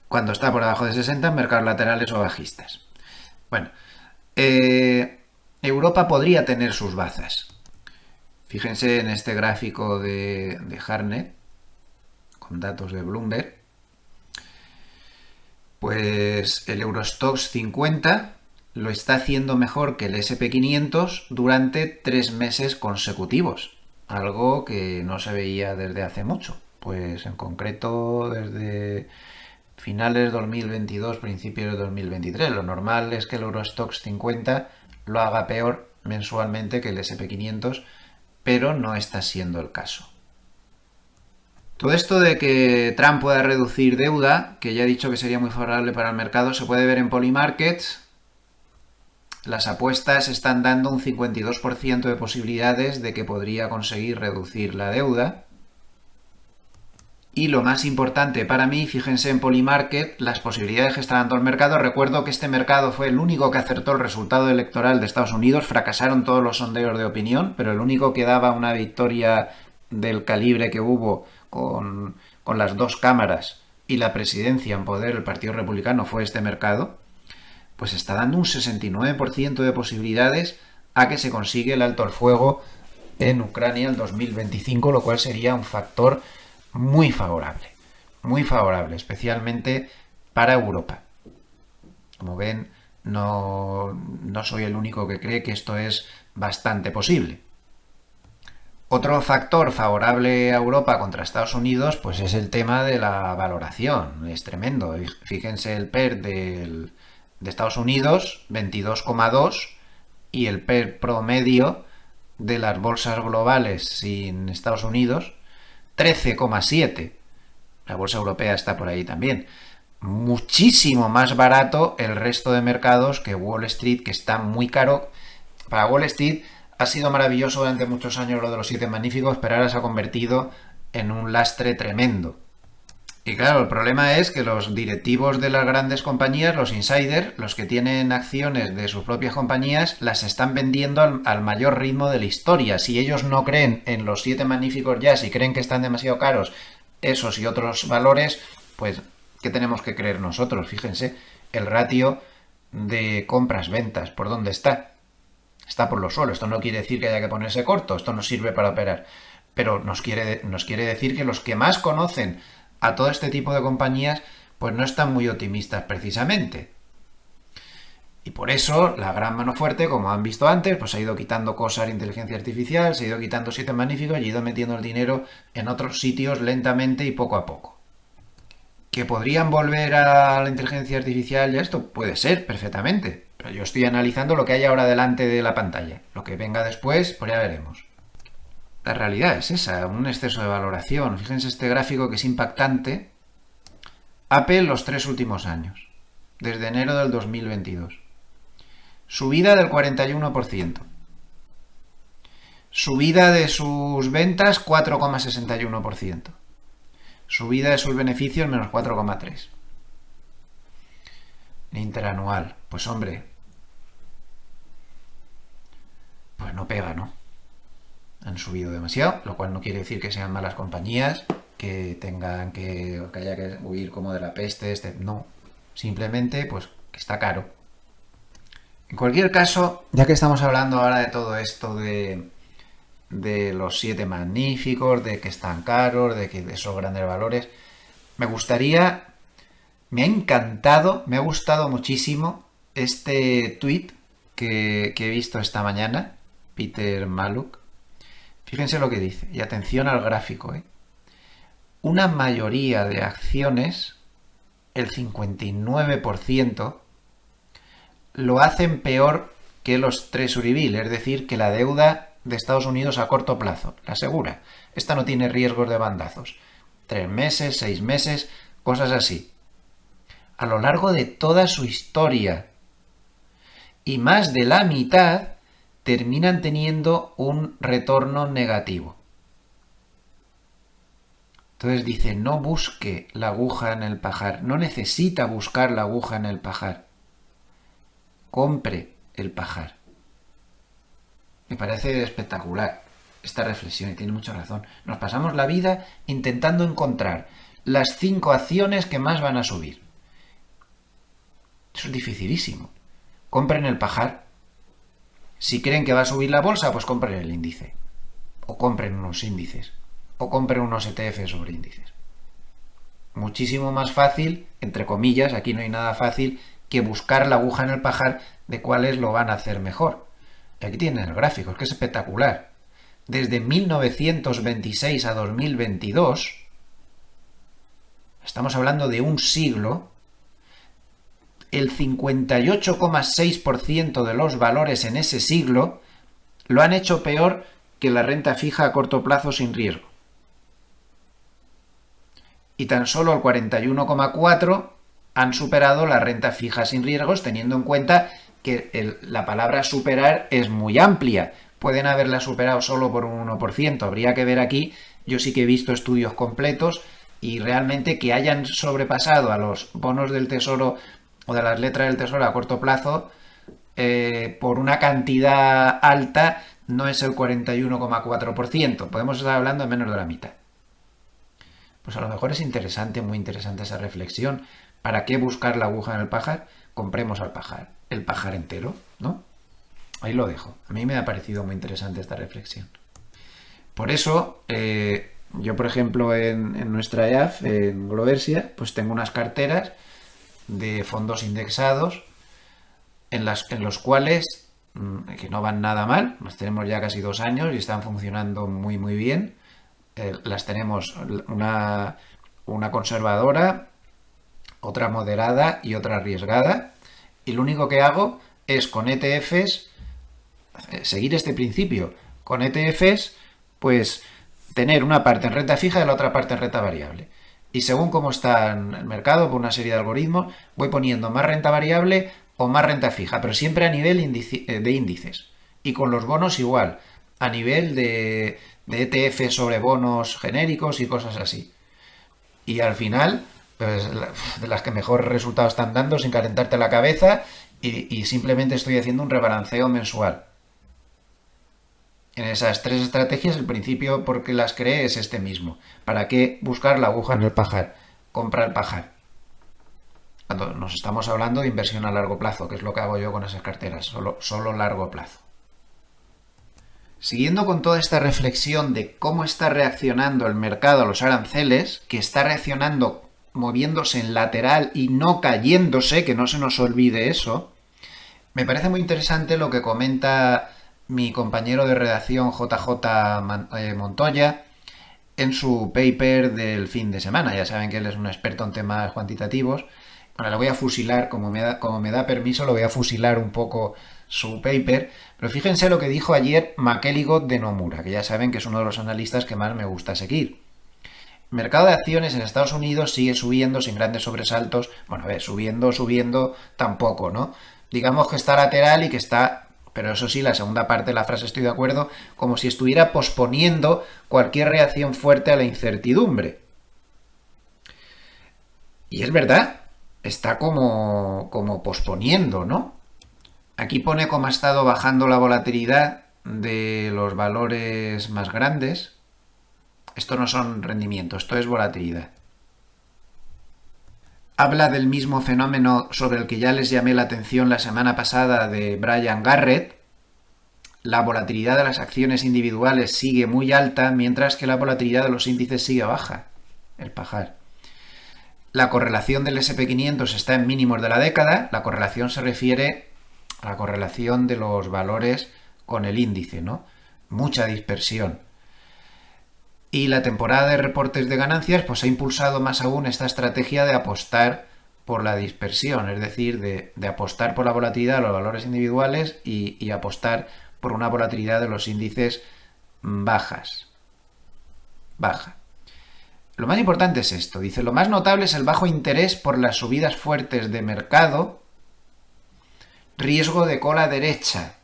Cuando está por debajo de 60, mercados laterales o bajistas. Bueno, Europa podría tener sus bazas. Fíjense en este gráfico de Harnett, con datos de Bloomberg. Pues el Eurostoxx 50 lo está haciendo mejor que el SP500 durante 3 meses consecutivos. Algo que no se veía desde hace mucho. Pues en concreto desde finales de 2022, principios de 2023. Lo normal es que el Eurostoxx 50 lo haga peor mensualmente que el SP500, pero no está siendo el caso. Todo esto de que Trump pueda reducir deuda, que ya he dicho que sería muy favorable para el mercado, se puede ver en Polymarket. las apuestas están dando un 52% de posibilidades de que podría conseguir reducir la deuda. Y lo más importante para mí, fíjense en Polymarket, las posibilidades que está dando el mercado. Recuerdo que este mercado fue el único que acertó el resultado electoral de Estados Unidos. Fracasaron todos los sondeos de opinión, pero el único que daba una victoria del calibre que hubo con las dos cámaras y la presidencia en poder del Partido Republicano fue este mercado. Pues está dando un 69% de posibilidades a que se consiga el alto al fuego en Ucrania en 2025, lo cual sería un factor muy favorable, especialmente para Europa. Como ven, no soy el único que cree que esto es bastante posible. Otro factor favorable a Europa contra Estados Unidos, pues es el tema de la valoración. Es tremendo. Fíjense el PER de Estados Unidos, 22,2, y el PER promedio de las bolsas globales sin Estados Unidos, 13,7. La bolsa europea está por ahí también. Muchísimo más barato el resto de mercados que Wall Street, que está muy caro. Para Wall Street ha sido maravilloso durante muchos años lo de los 7 magníficos, pero ahora se ha convertido en un lastre tremendo. Y claro, el problema es que los directivos de las grandes compañías, los insiders, los que tienen acciones de sus propias compañías, las están vendiendo al mayor ritmo de la historia. Si ellos no creen en los 7 magníficos ya, si creen que están demasiado caros esos y otros valores, pues ¿qué tenemos que creer nosotros? Fíjense, el ratio de compras-ventas, ¿por dónde está? Está por los suelos. Esto no quiere decir que haya que ponerse corto, esto no sirve para operar. Pero nos quiere decir que los que más conocen a todo este tipo de compañías, pues no están muy optimistas precisamente. Y por eso la gran mano fuerte, como han visto antes, pues ha ido quitando cosas de inteligencia artificial, se ha ido quitando 7 magníficos y ha ido metiendo el dinero en otros sitios lentamente y poco a poco. ¿Que podrían volver a la inteligencia artificial y a esto? Puede ser, perfectamente. Pero yo estoy analizando lo que hay ahora delante de la pantalla. Lo que venga después, pues ya veremos. La realidad es esa, un exceso de valoración. Fíjense este gráfico que es impactante. Apple los 3 últimos años, desde enero del 2022. Subida del 41%. Subida de sus ventas 4,61%. Subida de sus beneficios menos 4,3%. Interanual, pues hombre, pues no pega, ¿no? Han subido demasiado, lo cual no quiere decir que sean malas compañías, que tengan que haya que huir como de la peste, no, simplemente pues que está caro. En cualquier caso, ya que estamos hablando ahora de todo esto de los 7 magníficos, de que están caros, de que esos grandes valores, me ha encantado, me ha gustado muchísimo este tweet que he visto esta mañana, Peter Mallouk. Fíjense lo que dice, y atención al gráfico, Una mayoría de acciones, el 59%, lo hacen peor que los Treasury Bill, es decir, que la deuda de Estados Unidos a corto plazo, la segura. Esta no tiene riesgos de bandazos. 3 meses, 6 meses, cosas así. A lo largo de toda su historia. Y más de la mitad terminan teniendo un retorno negativo. Entonces dice, no busque la aguja en el pajar, no necesita buscar la aguja en el pajar. Compre el pajar. Me parece espectacular esta reflexión y tiene mucha razón. Nos pasamos la vida intentando encontrar las 5 acciones que más van a subir. Eso es dificilísimo. Compren el pajar. Si creen que va a subir la bolsa, pues compren el índice. O compren unos índices. O compren unos ETF sobre índices. Muchísimo más fácil, entre comillas, aquí no hay nada fácil, que buscar la aguja en el pajar de cuáles lo van a hacer mejor. Y aquí tienen el gráfico, es que es espectacular. Desde 1926 a 2022, estamos hablando de un siglo, el 58,6% de los valores en ese siglo lo han hecho peor que la renta fija a corto plazo sin riesgo. Y tan solo el 41,4% han superado la renta fija sin riesgos, teniendo en cuenta que la palabra superar es muy amplia. Pueden haberla superado solo por un 1%. Habría que ver aquí. Yo sí que he visto estudios completos y realmente que hayan sobrepasado a los bonos del Tesoro o de las letras del Tesoro a corto plazo por una cantidad alta no es el 41,4%. Podemos estar hablando de menos de la mitad. Pues a lo mejor es interesante, muy interesante esa reflexión. ¿Para qué buscar la aguja en el pajar? Compremos el pajar entero, ¿no? Ahí lo dejo. A mí me ha parecido muy interesante esta reflexión. Por eso, yo por ejemplo en nuestra EAF, en Gloversia, pues tengo unas carteras de fondos indexados en los cuales, que no van nada mal, las tenemos ya casi 2 años y están funcionando muy muy bien. Las tenemos una conservadora, otra moderada y otra arriesgada. Y lo único que hago es con ETFs seguir este principio. Con ETFs, pues tener una parte en renta fija y la otra parte en renta variable. Y según cómo está en el mercado, por una serie de algoritmos, voy poniendo más renta variable o más renta fija, pero siempre a nivel de índices. Y con los bonos igual, a nivel de ETF sobre bonos genéricos y cosas así. Y al final, pues, de las que mejor resultados están dando sin calentarte la cabeza y simplemente estoy haciendo un rebalanceo mensual. En esas 3 estrategias, el principio por qué las creé es este mismo. ¿Para qué buscar la aguja en el pajar? Compra el pajar. Cuando nos estamos hablando de inversión a largo plazo, que es lo que hago yo con esas carteras, solo largo plazo. Siguiendo con toda esta reflexión de cómo está reaccionando el mercado a los aranceles, que está reaccionando moviéndose en lateral y no cayéndose, que no se nos olvide eso, me parece muy interesante lo que comenta mi compañero de redacción JJ Montoya en su paper del fin de semana. Ya saben que él es un experto en temas cuantitativos. Bueno, lo voy a fusilar, como me da permiso, lo voy a fusilar un poco su paper. Pero fíjense lo que dijo ayer McElligott de Nomura, que ya saben que es uno de los analistas que más me gusta seguir. El mercado de acciones en Estados Unidos sigue subiendo sin grandes sobresaltos. Bueno, a ver, subiendo tampoco, ¿no? Digamos que está lateral y que está, pero eso sí, la segunda parte de la frase estoy de acuerdo, como si estuviera posponiendo cualquier reacción fuerte a la incertidumbre. Y es verdad, está como posponiendo, ¿no? Aquí pone cómo ha estado bajando la volatilidad de los valores más grandes. Esto no son rendimientos, esto es volatilidad. Habla del mismo fenómeno sobre el que ya les llamé la atención la semana pasada de Brian Garrett. La volatilidad de las acciones individuales sigue muy alta, mientras que la volatilidad de los índices sigue baja. El pajar. La correlación del SP500 está en mínimos de la década. La correlación se refiere a la correlación de los valores con el índice, ¿no? Mucha dispersión. Y la temporada de reportes de ganancias pues ha impulsado más aún esta estrategia de apostar por la dispersión, es decir, de apostar por la volatilidad de los valores individuales y apostar por una volatilidad de los índices baja. Lo más importante es esto, dice, lo más notable es el bajo interés por las subidas fuertes de mercado, riesgo de cola derecha,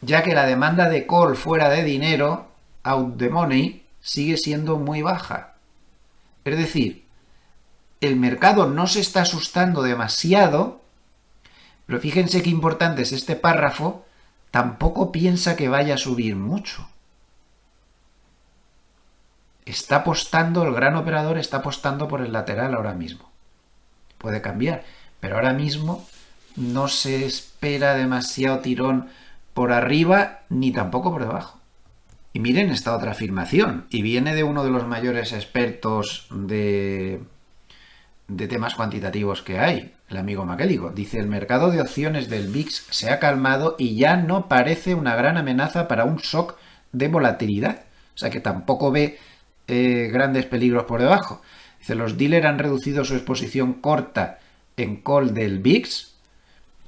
ya que la demanda de call fuera de dinero, out the money, sigue siendo muy baja. Es decir, el mercado no se está asustando demasiado, pero fíjense qué importante es este párrafo, tampoco piensa que vaya a subir mucho. Está apostando, el gran operador está apostando por el lateral ahora mismo. Puede cambiar, pero ahora mismo no se espera demasiado tirón por arriba ni tampoco por debajo. Y miren esta otra afirmación, y viene de uno de los mayores expertos de temas cuantitativos que hay, el amigo McElligott. Dice, el mercado de opciones del VIX se ha calmado y ya no parece una gran amenaza para un shock de volatilidad. O sea que tampoco ve grandes peligros por debajo. Dice, los dealers han reducido su exposición corta en call del VIX.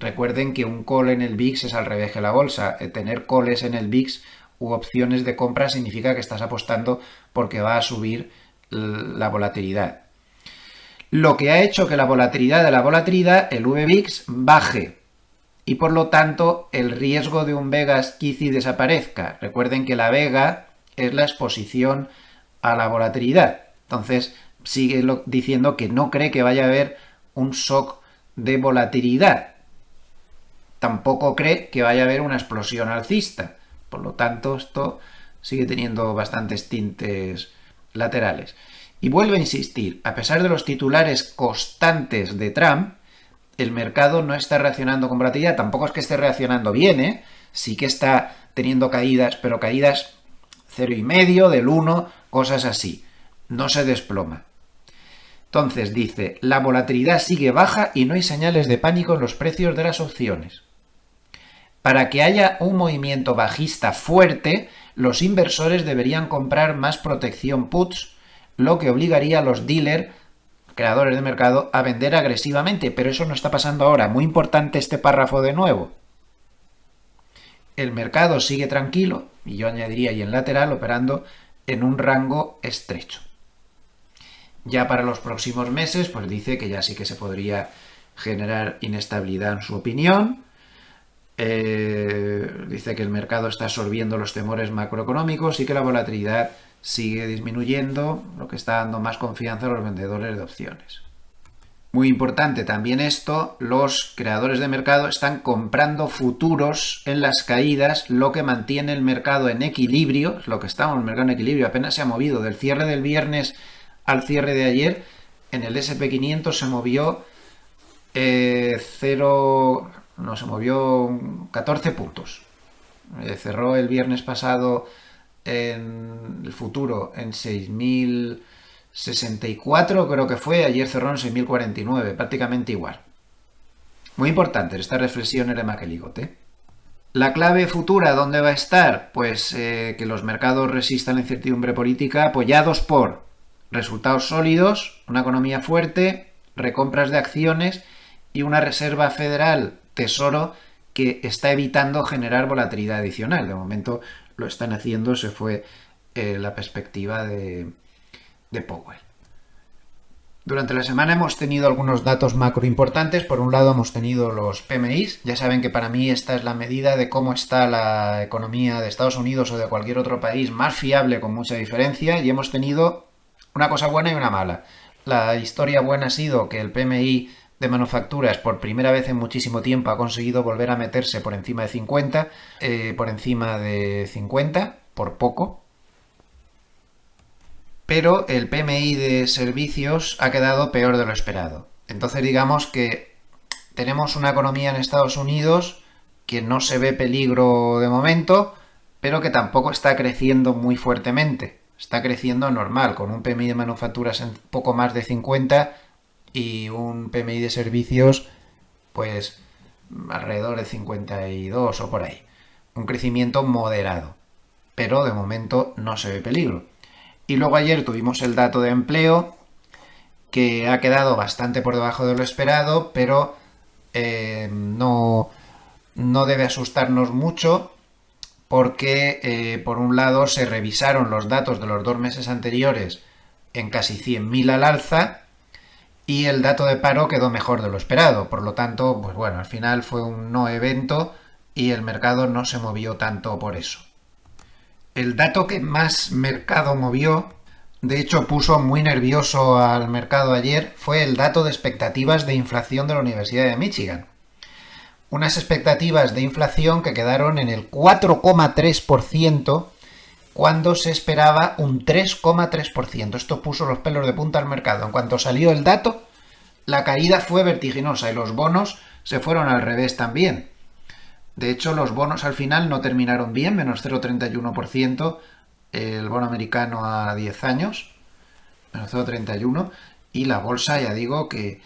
Recuerden que un call en el VIX es al revés que la bolsa. Tener calls en el VIX u opciones de compra significa que estás apostando porque va a subir la volatilidad. Lo que ha hecho que la volatilidad de la volatilidad, el VVIX, baje. y por lo tanto el riesgo de un vega Skizzy desaparezca. Recuerden que la vega es la exposición a la volatilidad. Entonces sigue diciendo que no cree que vaya a haber un shock de volatilidad. Tampoco cree que vaya a haber una explosión alcista. Por lo tanto, esto sigue teniendo bastantes tintes laterales. Y vuelvo a insistir, a pesar de los titulares constantes de Trump, el mercado no está reaccionando con volatilidad. Tampoco es que esté reaccionando bien, ¿eh? Sí que está teniendo caídas, pero caídas 0,5, del 1, cosas así. No se desploma. Entonces dice, la volatilidad sigue baja y no hay señales de pánico en los precios de las opciones. Para que haya un movimiento bajista fuerte, los inversores deberían comprar más protección puts, lo que obligaría a los dealers, creadores de mercado, a vender agresivamente, pero eso no está pasando ahora. Muy importante este párrafo de nuevo. El mercado sigue tranquilo, y yo añadiría y en lateral, operando en un rango estrecho. Ya para los próximos meses, pues dice que ya sí que se podría generar inestabilidad en su opinión. Dice que el mercado está absorbiendo los temores macroeconómicos y que la volatilidad sigue disminuyendo, lo que está dando más confianza a los vendedores de opciones. Muy importante también esto, los creadores de mercado están comprando futuros en las caídas, lo que mantiene el mercado en equilibrio, lo que estamos en el mercado en equilibrio, apenas se ha movido del cierre del viernes al cierre de ayer. En el SP500 se movió 14 puntos. Cerró el viernes pasado en el futuro en 6.064, creo que fue. Ayer cerró en 6.049, prácticamente igual. Muy importante esta reflexión en el McElligott. La clave futura, ¿dónde va a estar? Pues que los mercados resistan la incertidumbre política, apoyados por resultados sólidos, una economía fuerte, recompras de acciones y una Reserva Federal Tesoro que está evitando generar volatilidad adicional. De momento lo están haciendo, se fue la perspectiva de Powell. Durante la semana hemos tenido algunos datos macro importantes. Por un lado hemos tenido los PMIs. Ya saben que para mí esta es la medida de cómo está la economía de Estados Unidos o de cualquier otro país más fiable con mucha diferencia. Y hemos tenido una cosa buena y una mala. La historia buena ha sido que el PMI de manufacturas por primera vez en muchísimo tiempo ha conseguido volver a meterse por encima de 50, por poco. Pero el PMI de servicios ha quedado peor de lo esperado. Entonces digamos que tenemos una economía en Estados Unidos que no se ve peligro de momento, pero que tampoco está creciendo muy fuertemente. Está creciendo normal, con un PMI de manufacturas en poco más de 50 y un PMI de servicios pues alrededor de 52 o por ahí. Un crecimiento moderado, pero de momento no se ve peligro. Y luego ayer tuvimos el dato de empleo, que ha quedado bastante por debajo de lo esperado, pero no debe asustarnos mucho, porque por un lado se revisaron los datos de los 2 meses anteriores en casi 100.000 al alza, y el dato de paro quedó mejor de lo esperado. Por lo tanto, pues bueno, al final fue un no evento y el mercado no se movió tanto por eso. El dato que más mercado movió, de hecho puso muy nervioso al mercado ayer, fue el dato de expectativas de inflación de la Universidad de Michigan. Unas expectativas de inflación que quedaron en el 4,3% cuando se esperaba un 3,3%. Esto puso los pelos de punta al mercado. En cuanto salió el dato, la caída fue vertiginosa y los bonos se fueron al revés también. De hecho, los bonos al final no terminaron bien, menos 0,31%, el bono americano a 10 años, menos 0,31%, y la bolsa, ya digo, que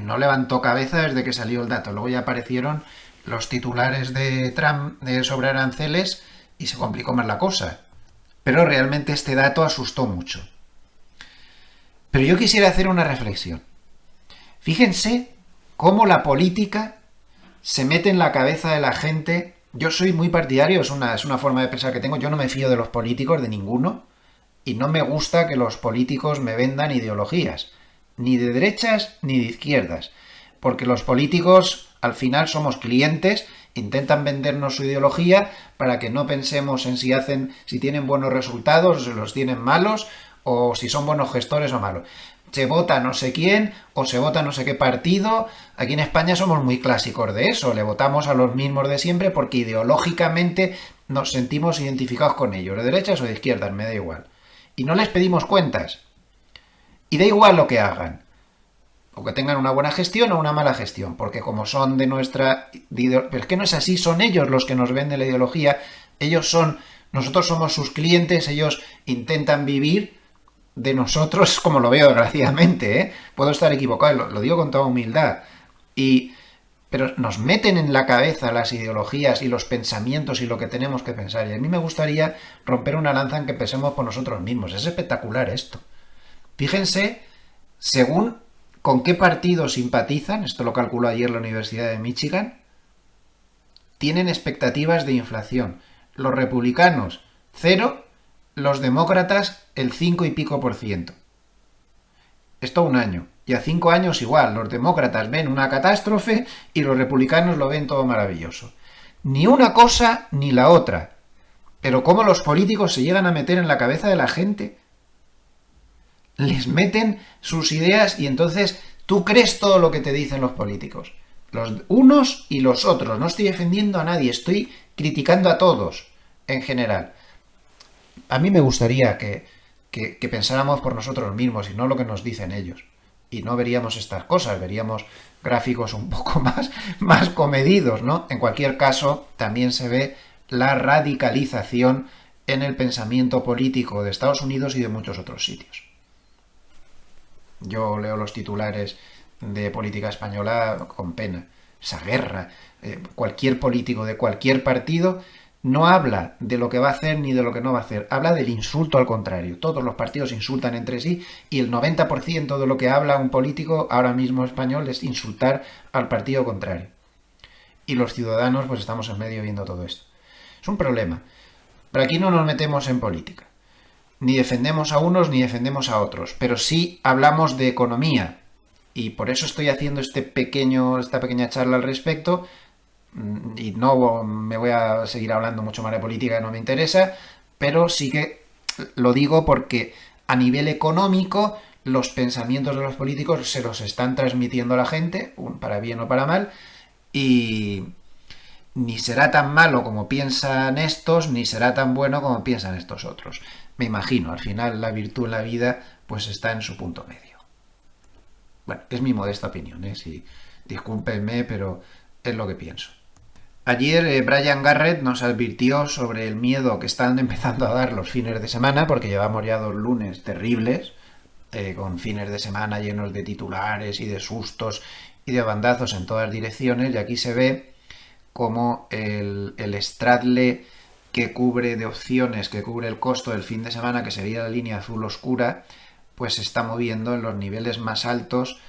no levantó cabeza desde que salió el dato. Luego ya aparecieron los titulares de Trump sobre aranceles y se complicó más la cosa. Pero realmente este dato asustó mucho. Pero yo quisiera hacer una reflexión. Fíjense cómo la política se mete en la cabeza de la gente. Yo soy muy partidario, es una forma de pensar que tengo. Yo no me fío de los políticos, de ninguno, y no me gusta que los políticos me vendan ideologías, ni de derechas ni de izquierdas. porque los políticos al final somos clientes, intentan vendernos su ideología para que no pensemos en si tienen buenos resultados o si los tienen malos, o si son buenos gestores o malos. Se vota no sé quién o se vota no sé qué partido. Aquí en España somos muy clásicos de eso, le votamos a los mismos de siempre porque ideológicamente nos sentimos identificados con ellos, de derechas o de izquierdas, me da igual. Y no les pedimos cuentas. Y da igual lo que hagan. O que tengan una buena gestión o una mala gestión, porque como son de nuestra... Pero es que no es así, son ellos los que nos venden la ideología, nosotros somos sus clientes, ellos intentan vivir de nosotros, como lo veo desgraciadamente, ¿eh? Puedo estar equivocado, lo digo con toda humildad, pero nos meten en la cabeza las ideologías y los pensamientos y lo que tenemos que pensar, y a mí me gustaría romper una lanza en que pensemos por nosotros mismos. Es espectacular esto. Fíjense, según con qué partido simpatizan, esto lo calculó ayer la Universidad de Michigan, tienen expectativas de inflación. Los republicanos, 0, los demócratas, el 5 y pico por ciento. Esto un año. Y a 5 años igual, los demócratas ven una catástrofe y los republicanos lo ven todo maravilloso. Ni una cosa ni la otra. Pero cómo los políticos se llegan a meter en la cabeza de la gente. Les meten sus ideas y entonces tú crees todo lo que te dicen los políticos. Los unos y los otros. No estoy defendiendo a nadie, estoy criticando a todos en general. A mí me gustaría que pensáramos por nosotros mismos y no lo que nos dicen ellos. Y no veríamos estas cosas, veríamos gráficos un poco más comedidos, ¿no? En cualquier caso, también se ve la radicalización en el pensamiento político de Estados Unidos y de muchos otros sitios. Yo leo los titulares de política española con pena. Esa guerra, cualquier político de cualquier partido no habla de lo que va a hacer ni de lo que no va a hacer, habla del insulto al contrario. Todos los partidos insultan entre sí y el 90% de lo que habla un político ahora mismo español es insultar al partido contrario. Y los ciudadanos pues estamos en medio viendo todo esto. Es un problema. Pero aquí no nos metemos en política. Ni defendemos a unos ni defendemos a otros, pero sí hablamos de economía. Y por eso estoy haciendo esta pequeña charla al respecto. Y no me voy a seguir hablando mucho más de política, no me interesa, pero sí que lo digo porque a nivel económico los pensamientos de los políticos se los están transmitiendo a la gente, para bien o para mal, y ni será tan malo como piensan estos, ni será tan bueno como piensan estos otros. Me imagino, al final la virtud en la vida pues está en su punto medio. Bueno, es mi modesta opinión, sí, discúlpenme, pero es lo que pienso. Ayer Brian Garrett nos advirtió sobre el miedo que están empezando a dar los fines de semana, porque llevamos ya 2 lunes terribles, con fines de semana llenos de titulares y de sustos y de bandazos en todas direcciones, y aquí se ve como el straddle que cubre de opciones, que cubre el costo del fin de semana, que sería la línea azul oscura, pues se está moviendo en los niveles más altos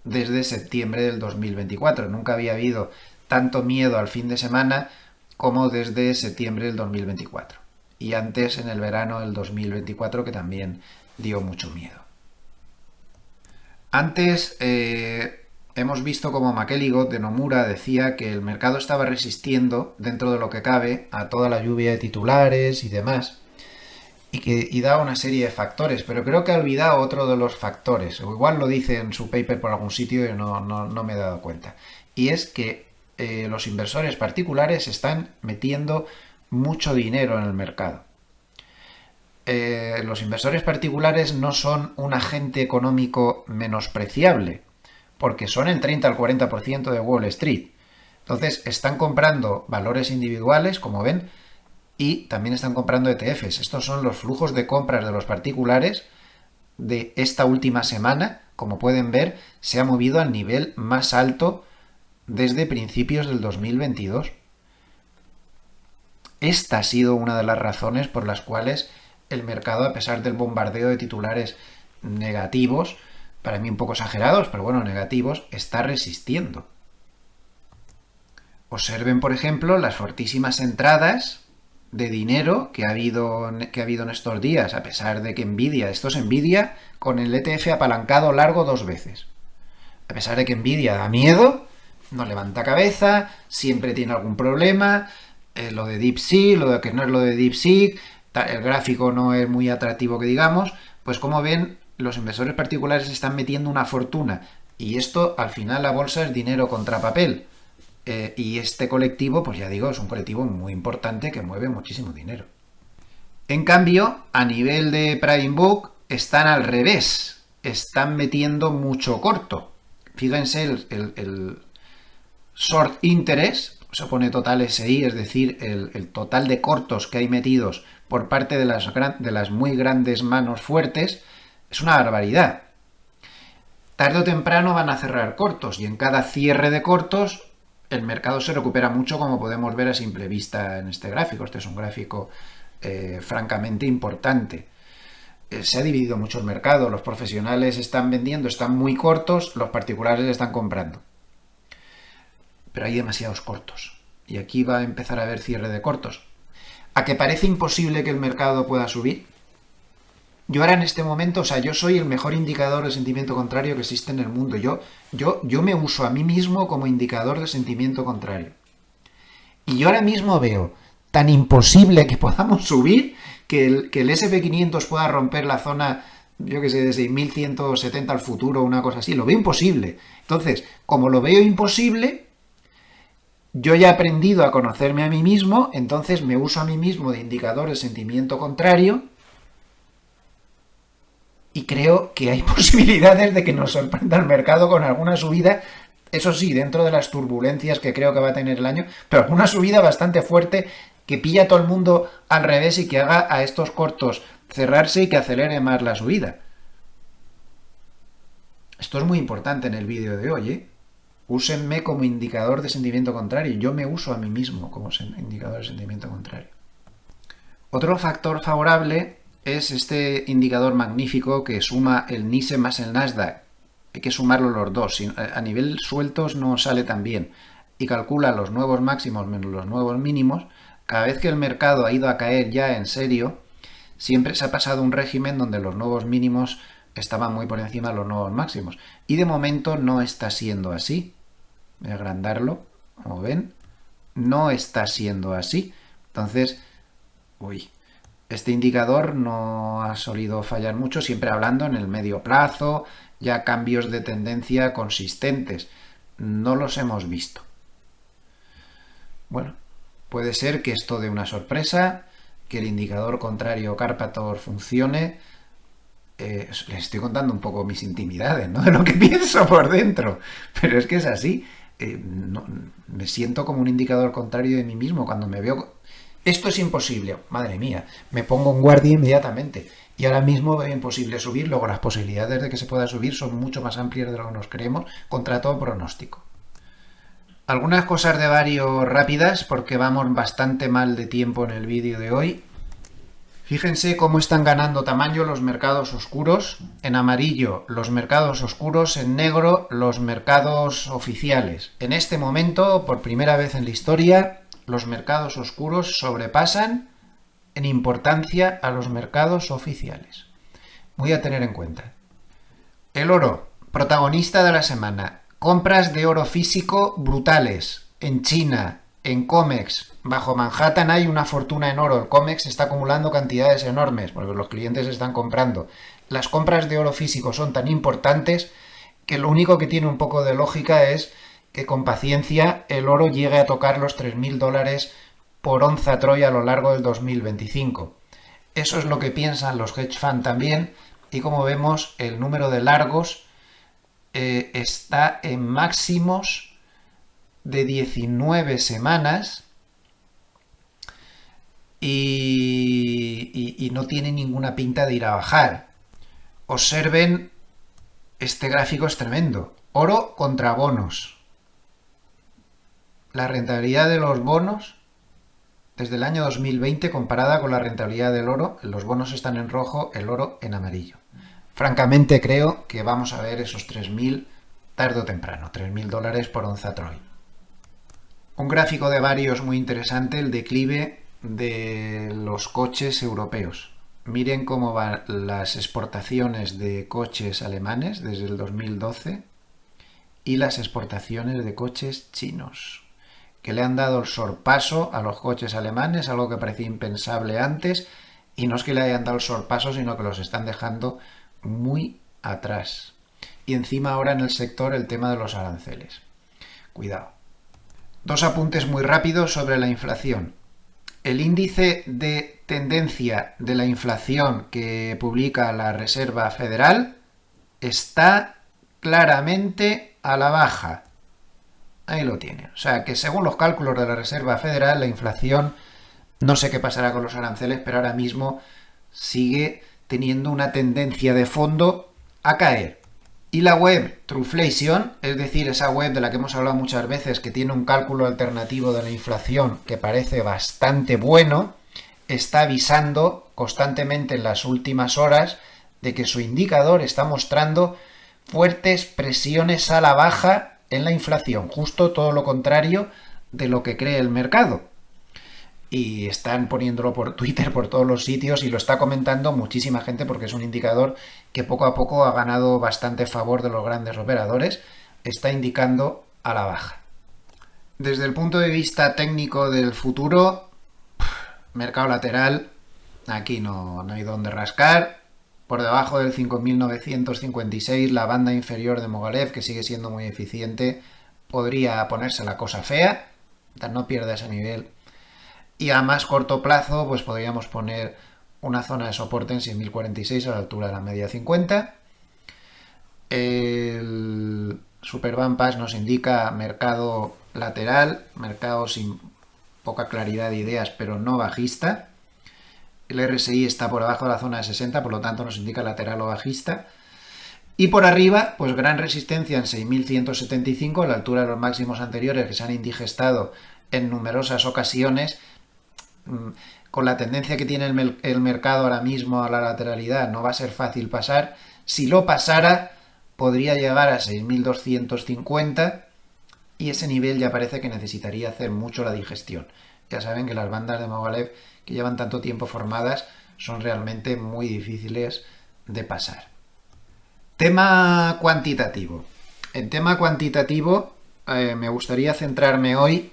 desde septiembre del 2024. Nunca había habido tanto miedo al fin de semana como desde septiembre del 2024. Y antes, en el verano del 2024, que también dio mucho miedo. Antes hemos visto como McElligott de Nomura decía que el mercado estaba resistiendo, dentro de lo que cabe, a toda la lluvia de titulares y demás. Y da una serie de factores, pero creo que ha olvidado otro de los factores. O igual lo dice en su paper por algún sitio y no me he dado cuenta. Y es que los inversores particulares están metiendo mucho dinero en el mercado. Los inversores particulares no son un agente económico menospreciable, porque son el 30 al 40% de Wall Street. Entonces están comprando valores individuales, como ven, y también están comprando ETFs. Estos son los flujos de compras de los particulares de esta última semana. Como pueden ver, se ha movido al nivel más alto desde principios del 2022. Esta ha sido una de las razones por las cuales el mercado, a pesar del bombardeo de titulares negativos, para mí un poco exagerados, pero bueno, negativos, está resistiendo. Observen, por ejemplo, las fortísimas entradas de dinero que ha habido en estos días, a pesar de que Nvidia, esto es Nvidia con el ETF apalancado largo 2 veces. A pesar de que Nvidia da miedo, no levanta cabeza, siempre tiene algún problema, lo de DeepSeek, lo de que no es lo de DeepSeek, el gráfico no es muy atractivo que digamos, pues como ven, los inversores particulares están metiendo una fortuna y esto al final la bolsa es dinero contra papel. Y este colectivo, pues ya digo, es un colectivo muy importante que mueve muchísimo dinero. En cambio, a nivel de Prime Book, están al revés. Están metiendo mucho corto. Fíjense, el short interest, se pone total SI, es decir, el total de cortos que hay metidos por parte de las muy grandes manos fuertes, es una barbaridad. Tarde o temprano van a cerrar cortos y en cada cierre de cortos el mercado se recupera mucho, como podemos ver a simple vista en este gráfico. Este es un gráfico francamente importante. Se ha dividido mucho el mercado, los profesionales están vendiendo, están muy cortos, los particulares están comprando. Pero hay demasiados cortos. Y aquí va a empezar a haber cierre de cortos. ¿A que parece imposible que el mercado pueda subir? Yo ahora en este momento, o sea, yo soy el mejor indicador de sentimiento contrario que existe en el mundo. Yo me uso a mí mismo como indicador de sentimiento contrario. Y yo ahora mismo veo tan imposible que podamos subir que el SP500 pueda romper la zona, yo que sé, de 6.170 al futuro, una cosa así. Lo veo imposible. Entonces, como lo veo imposible, yo ya he aprendido a conocerme a mí mismo, entonces me uso a mí mismo de indicador de sentimiento contrario y creo que hay posibilidades de que nos sorprenda el mercado con alguna subida, eso sí, dentro de las turbulencias que creo que va a tener el año, pero alguna subida bastante fuerte que pilla a todo el mundo al revés y que haga a estos cortos cerrarse y que acelere más la subida. Esto es muy importante en el vídeo de hoy, ¿eh? Úsenme como indicador de sentimiento contrario. Yo me uso a mí mismo como indicador de sentimiento contrario. Otro factor favorable es este indicador magnífico que suma el NYSE más el Nasdaq. Hay que sumarlo los dos. A nivel sueltos no sale tan bien. Y calcula los nuevos máximos menos los nuevos mínimos. Cada vez que el mercado ha ido a caer ya en serio, siempre se ha pasado un régimen donde los nuevos mínimos estaban muy por encima de los nuevos máximos. Y de momento no está siendo así. Voy a agrandarlo, como ven. No está siendo así. Entonces, este indicador no ha solido fallar mucho, siempre hablando en el medio plazo, ya cambios de tendencia consistentes. No los hemos visto. Bueno, puede ser que esto dé una sorpresa, que el indicador contrario Carpathor funcione. Les estoy contando un poco mis intimidades, ¿no? De lo que pienso por dentro, pero es que es así. No, me siento como un indicador contrario de mí mismo cuando me veo. Esto es imposible, madre mía, me pongo en guardia inmediatamente. Y ahora mismo veo imposible subir, luego las posibilidades de que se pueda subir son mucho más amplias de lo que nos creemos, contra todo pronóstico. Algunas cosas de varios rápidas, porque vamos bastante mal de tiempo en el vídeo de hoy. Fíjense cómo están ganando tamaño los mercados oscuros. En amarillo los mercados oscuros, en negro los mercados oficiales. En este momento, por primera vez en la historia, los mercados oscuros sobrepasan en importancia a los mercados oficiales. Muy a tener en cuenta. El oro, protagonista de la semana. Compras de oro físico brutales en China, en COMEX. Bajo Manhattan hay una fortuna en oro. El COMEX está acumulando cantidades enormes porque los clientes están comprando. Las compras de oro físico son tan importantes que lo único que tiene un poco de lógica es que con paciencia el oro llegue a tocar los $3.000 por onza Troy a lo largo del 2025. Eso es lo que piensan los hedge funds también, y como vemos el número de largos está en máximos de 19 semanas y no tiene ninguna pinta de ir a bajar. Observen, este gráfico es tremendo. Oro contra bonos. La rentabilidad de los bonos desde el año 2020 comparada con la rentabilidad del oro, los bonos están en rojo, el oro en amarillo. Francamente creo que vamos a ver esos 3.000 tarde o temprano, $3.000 por onza Troy. Un gráfico de varios muy interesante, el declive de los coches europeos. Miren cómo van las exportaciones de coches alemanes desde el 2012 y las exportaciones de coches chinos, que le han dado el sorpaso a los coches alemanes, algo que parecía impensable antes, y no es que le hayan dado el sorpaso, sino que los están dejando muy atrás. Y encima ahora en el sector el tema de los aranceles. Cuidado. Dos apuntes muy rápidos sobre la inflación. El índice de tendencia de la inflación que publica la Reserva Federal está claramente a la baja. Ahí lo tiene. O sea que según los cálculos de la Reserva Federal, la inflación, no sé qué pasará con los aranceles, pero ahora mismo sigue teniendo una tendencia de fondo a caer. Y la web Truflation, es decir, esa web de la que hemos hablado muchas veces, que tiene un cálculo alternativo de la inflación que parece bastante bueno, está avisando constantemente en las últimas horas de que su indicador está mostrando fuertes presiones a la baja en la inflación, justo todo lo contrario de lo que cree el mercado. Y están poniéndolo por Twitter, por todos los sitios, y lo está comentando muchísima gente porque es un indicador que poco a poco ha ganado bastante favor de los grandes operadores. Está indicando a la baja. Desde el punto de vista técnico del futuro, mercado lateral, aquí no hay donde rascar. Por debajo del 5.956, la banda inferior de Mogilev, que sigue siendo muy eficiente, podría ponerse la cosa fea. No pierda ese nivel. Y a más corto plazo, pues podríamos poner una zona de soporte en 6.046 a la altura de la media 50. El Super Bampas nos indica mercado lateral, mercado sin poca claridad de ideas, pero no bajista. El RSI está por debajo de la zona de 60, por lo tanto nos indica lateral o bajista. Y por arriba, pues gran resistencia en 6.175, a la altura de los máximos anteriores que se han indigestado en numerosas ocasiones. Con la tendencia que tiene el mercado ahora mismo a la lateralidad, no va a ser fácil pasar. Si lo pasara, podría llegar a 6.250 y ese nivel ya parece que necesitaría hacer mucho la digestión. Ya saben que las bandas de Mogilev que llevan tanto tiempo formadas son realmente muy difíciles de pasar. Tema cuantitativo. En tema cuantitativo me gustaría centrarme hoy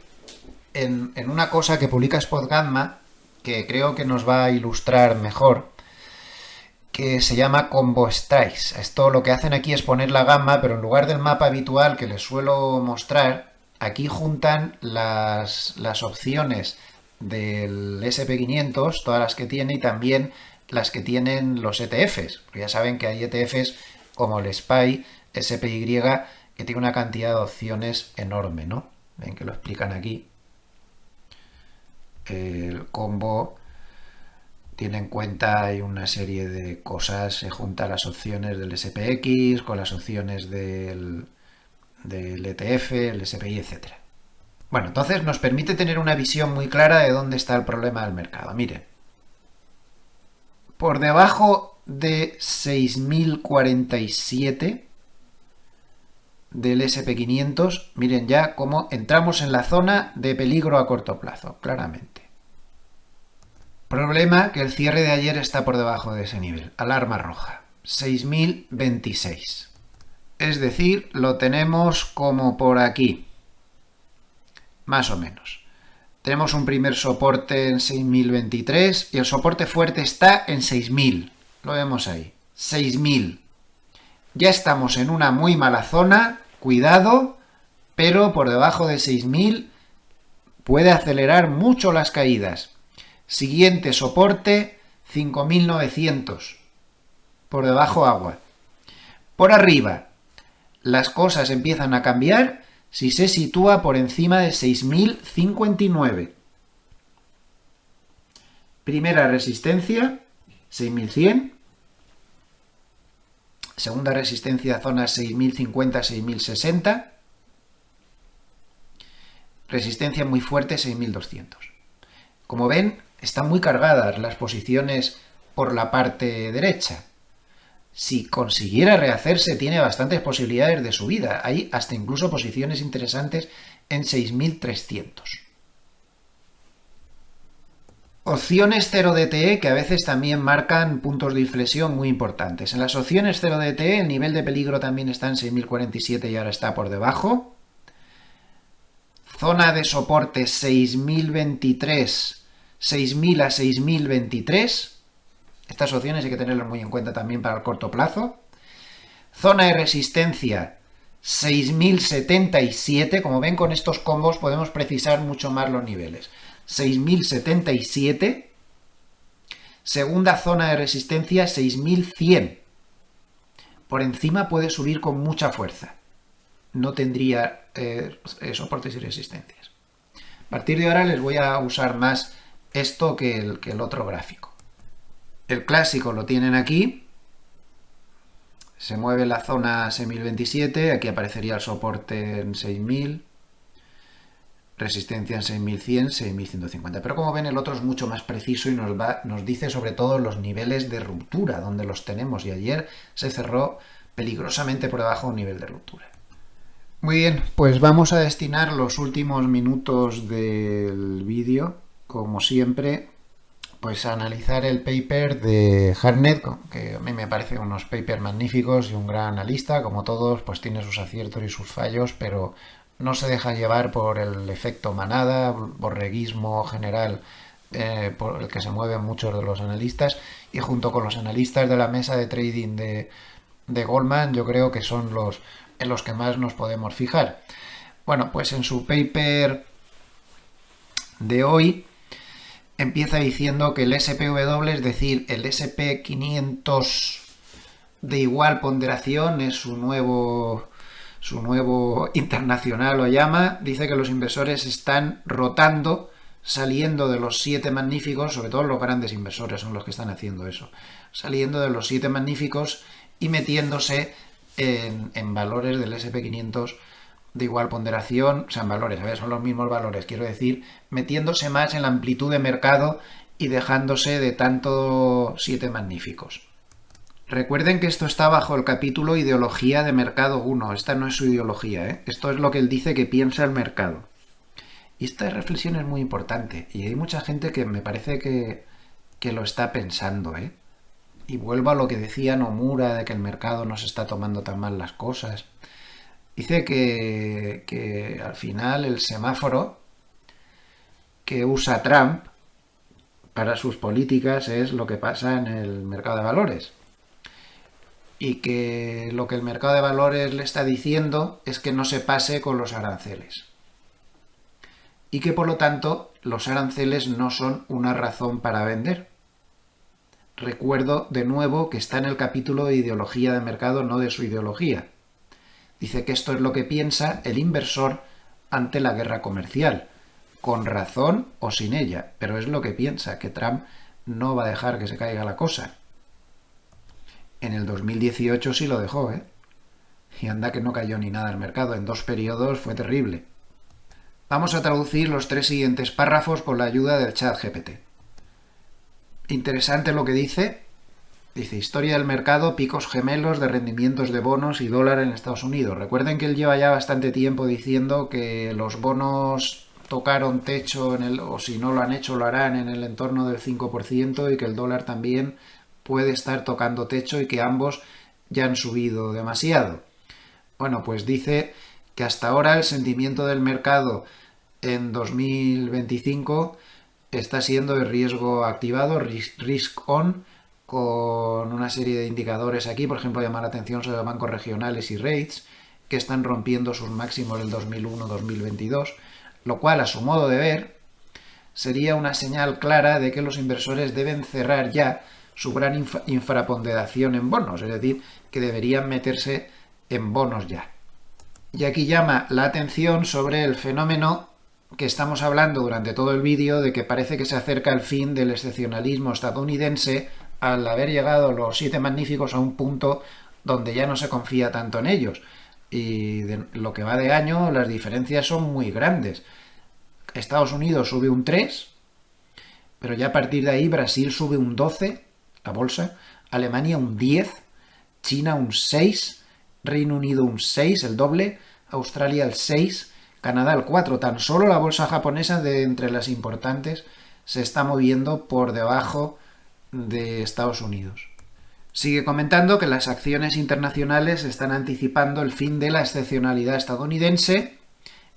en una cosa que publica Spot Gamma, que creo que nos va a ilustrar mejor, que se llama Combo Strikes. Esto lo que hacen aquí es poner la gamma, pero en lugar del mapa habitual que les suelo mostrar, aquí juntan las opciones del SP500, todas las que tiene, y también las que tienen los ETFs. Porque ya saben que hay ETFs como el SPY, SPY, que tiene una cantidad de opciones enorme, ¿no? Ven que lo explican aquí. El combo tiene en cuenta, hay una serie de cosas, se junta las opciones del SPX con las opciones del ETF, el SPI, etc. Bueno, entonces nos permite tener una visión muy clara de dónde está el problema del mercado. Miren, por debajo de 6.047 del SP500, miren ya cómo entramos en la zona de peligro a corto plazo, claramente. Problema que el cierre de ayer está por debajo de ese nivel. Alarma roja. 6.026. Es decir, lo tenemos como por aquí. Más o menos. Tenemos un primer soporte en 6.023 y el soporte fuerte está en 6.000. Lo vemos ahí. 6.000. Ya estamos en una muy mala zona. Cuidado, pero por debajo de 6.000 puede acelerar mucho las caídas. Siguiente soporte, 5.900. Por debajo agua. Por arriba, las cosas empiezan a cambiar si se sitúa por encima de 6.059. Primera resistencia, 6.100. Segunda resistencia, zona 6.050-6.060. Resistencia muy fuerte, 6.200. Como ven, están muy cargadas las posiciones por la parte derecha. Si consiguiera rehacerse, tiene bastantes posibilidades de subida. Hay hasta incluso posiciones interesantes en 6.300. Opciones 0 DTE que a veces también marcan puntos de inflexión muy importantes. En las opciones 0 DTE el nivel de peligro también está en 6047 y ahora está por debajo. Zona de soporte 6023, 6000 a 6023. Estas opciones hay que tenerlas muy en cuenta también para el corto plazo. Zona de resistencia 6077. Como ven, con estos combos podemos precisar mucho más los niveles. 6077. Segunda zona de resistencia 6100. Por encima puede subir con mucha fuerza. No tendría soportes y resistencias. A partir de ahora les voy a usar más esto que el otro gráfico. El clásico lo tienen aquí. Se mueve la zona 6027. Aquí aparecería el soporte en 6000. Resistencia en 6100, 6150. Pero como ven, el otro es mucho más preciso y nos dice sobre todo los niveles de ruptura, donde los tenemos. Y ayer se cerró peligrosamente por debajo de un nivel de ruptura. Muy bien, pues vamos a destinar los últimos minutos del vídeo, como siempre, pues a analizar el paper de Hartnett, que a mí me parece unos papers magníficos y un gran analista. Como todos, pues tiene sus aciertos y sus fallos, pero no se deja llevar por el efecto manada, borreguismo general por el que se mueven muchos de los analistas, y junto con los analistas de la mesa de trading de Goldman, yo creo que son en los que más nos podemos fijar. Bueno, pues en su paper de hoy empieza diciendo que el SPW, es decir, el SP500 de igual ponderación, es su nuevo internacional, lo llama. Dice que los inversores están rotando, saliendo de los 7 magníficos, sobre todo los grandes inversores son los que están haciendo eso, saliendo de los 7 magníficos y metiéndose en valores del SP500 de igual ponderación, o sea, en valores, a ver, son los mismos valores, quiero decir, metiéndose más en la amplitud de mercado y dejándose de tanto 7 magníficos. Recuerden que esto está bajo el capítulo Ideología de Mercado 1. Esta no es su ideología, ¿eh? Esto es lo que él dice que piensa el mercado. Y esta reflexión es muy importante. Y hay mucha gente que me parece que lo está pensando, ¿eh? Y vuelvo a lo que decía Nomura, de que el mercado no se está tomando tan mal las cosas. Dice que al final el semáforo que usa Trump para sus políticas es lo que pasa en el mercado de valores. Y que lo que el mercado de valores le está diciendo es que no se pase con los aranceles. Y que por lo tanto los aranceles no son una razón para vender. Recuerdo de nuevo que está en el capítulo de Ideología de Mercado, no de su ideología. Dice que esto es lo que piensa el inversor ante la guerra comercial, con razón o sin ella, pero es lo que piensa, que Trump no va a dejar que se caiga la cosa. En el 2018 sí lo dejó, ¿eh? Y anda que no cayó ni nada el mercado, en 2 periodos fue terrible. Vamos a traducir los 3 siguientes párrafos con la ayuda del chat GPT. Interesante lo que dice. Dice, historia del mercado, picos gemelos de rendimientos de bonos y dólar en Estados Unidos. Recuerden que él lleva ya bastante tiempo diciendo que los bonos tocaron techo, o si no lo han hecho, lo harán en el entorno del 5%, y que el dólar también puede estar tocando techo y que ambos ya han subido demasiado. Bueno, pues dice que hasta ahora el sentimiento del mercado en 2025 está siendo de riesgo activado, risk on, con una serie de indicadores aquí, por ejemplo, llamar la atención sobre bancos regionales y rates, que están rompiendo sus máximos del 2001-2022, lo cual, a su modo de ver, sería una señal clara de que los inversores deben cerrar ya su gran infraponderación en bonos, es decir, que deberían meterse en bonos ya. Y aquí llama la atención sobre el fenómeno que estamos hablando durante todo el vídeo, de que parece que se acerca el fin del excepcionalismo estadounidense al haber llegado los 7 magníficos a un punto donde ya no se confía tanto en ellos. Y de lo que va de año las diferencias son muy grandes. Estados Unidos sube un 3, pero ya a partir de ahí Brasil sube un 12, la bolsa, Alemania un 10, China un 6, Reino Unido un 6, el doble, Australia el 6, Canadá el 4. Tan solo la bolsa japonesa, de entre las importantes, se está moviendo por debajo de Estados Unidos. Sigue comentando que las acciones internacionales están anticipando el fin de la excepcionalidad estadounidense,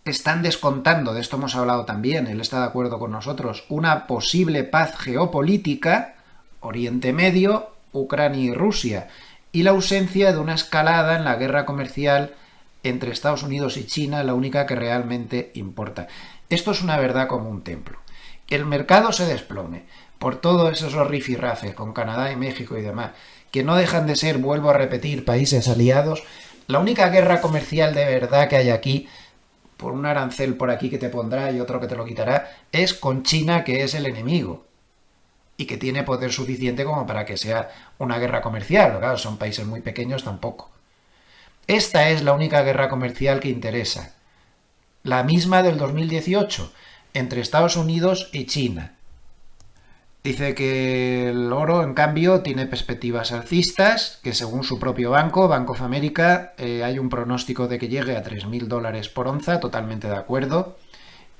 están descontando, de esto hemos hablado también, él está de acuerdo con nosotros, una posible paz geopolítica, Oriente Medio, Ucrania y Rusia, y la ausencia de una escalada en la guerra comercial entre Estados Unidos y China, la única que realmente importa. Esto es una verdad como un templo. Que el mercado se desplome por todos esos rifirrafes con Canadá y México y demás, que no dejan de ser, vuelvo a repetir, países aliados. La única guerra comercial de verdad que hay aquí, por un arancel por aquí que te pondrá y otro que te lo quitará, es con China, que es el enemigo y que tiene poder suficiente como para que sea una guerra comercial. Claro, son países muy pequeños tampoco. Esta es la única guerra comercial que interesa. La misma del 2018, entre Estados Unidos y China. Dice que el oro, en cambio, tiene perspectivas alcistas, que según su propio banco, Bank of America, hay un pronóstico de que llegue a $3.000 por onza, totalmente de acuerdo.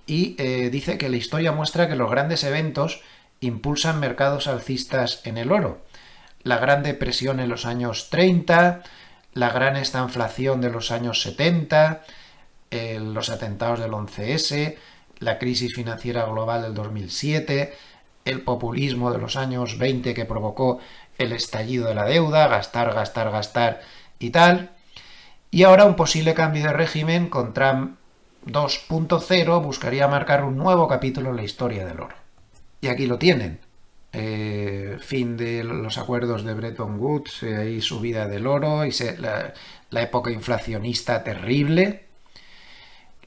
Y dice que la historia muestra que los grandes eventos impulsan mercados alcistas en el oro. La Gran Depresión en los años 30, la gran estanflación de los años 70, los atentados del 11S, la crisis financiera global del 2007, el populismo de los años 20 que provocó el estallido de la deuda, gastar, gastar, gastar y tal. Y ahora un posible cambio de régimen con Trump 2.0 buscaría marcar un nuevo capítulo en la historia del oro. Y aquí lo tienen. Fin de los acuerdos de Bretton Woods, y subida del oro, y la época inflacionista terrible.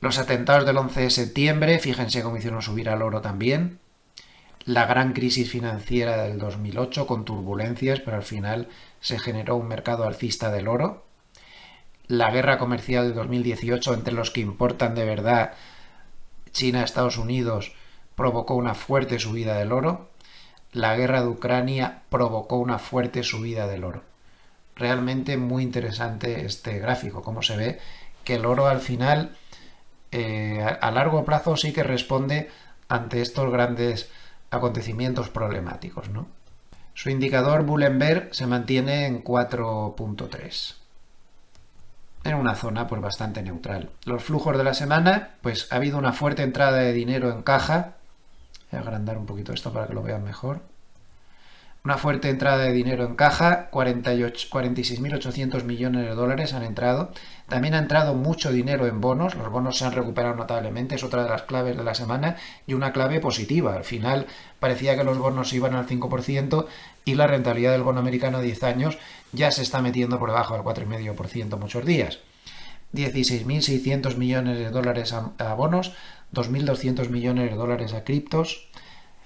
Los atentados del 11 de septiembre, fíjense cómo hicieron subir al oro también. La gran crisis financiera del 2008 con turbulencias, pero al final se generó un mercado alcista del oro. La guerra comercial de 2018 entre los que importan de verdad, China, Estados Unidos, provocó una fuerte subida del oro. La guerra de Ucrania provocó una fuerte subida del oro. Realmente muy interesante este gráfico, cómo se ve que el oro al final, a largo plazo, sí que responde ante estos grandes acontecimientos problemáticos, ¿no? Su indicador Bullenberg se mantiene en 4.3. En una zona pues bastante neutral. Los flujos de la semana, pues ha habido una fuerte entrada de dinero en caja. Voy a agrandar un poquito esto para que lo vean mejor. Una fuerte entrada de dinero en caja, 46.800 millones de dólares han entrado. También ha entrado mucho dinero en bonos, los bonos se han recuperado notablemente, es otra de las claves de la semana y una clave positiva. Al final parecía que los bonos iban al 5% y la rentabilidad del bono americano a 10 años ya se está metiendo por debajo del 4,5% muchos días. 16.600 millones de dólares a bonos, 2.200 millones de dólares a criptos,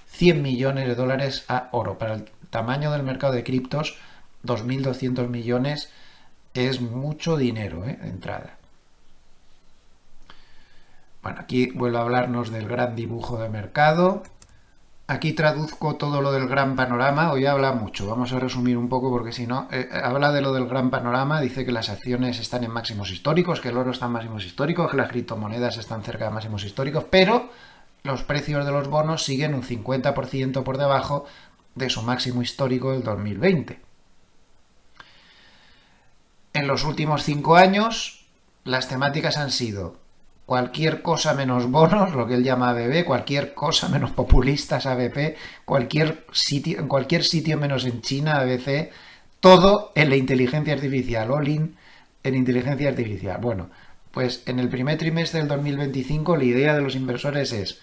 100 millones de dólares a oro. Para el tamaño del mercado de criptos, 2.200 millones es mucho dinero, de entrada. Bueno, aquí vuelvo a hablarnos del gran dibujo de mercado. Aquí traduzco todo lo del gran panorama. Hoy habla mucho, vamos a resumir un poco porque si no, habla de lo del gran panorama, dice que las acciones están en máximos históricos, que el oro está en máximos históricos, que las criptomonedas están cerca de máximos históricos, pero los precios de los bonos siguen un 50% por debajo de su máximo histórico del 2020. En los últimos 5 años, las temáticas han sido cualquier cosa menos bonos, lo que él llama ABB, cualquier cosa menos populistas, ABP, en cualquier sitio menos en China, ABC, todo en la inteligencia artificial, all-in en inteligencia artificial. Bueno, pues en el primer trimestre del 2025 la idea de los inversores es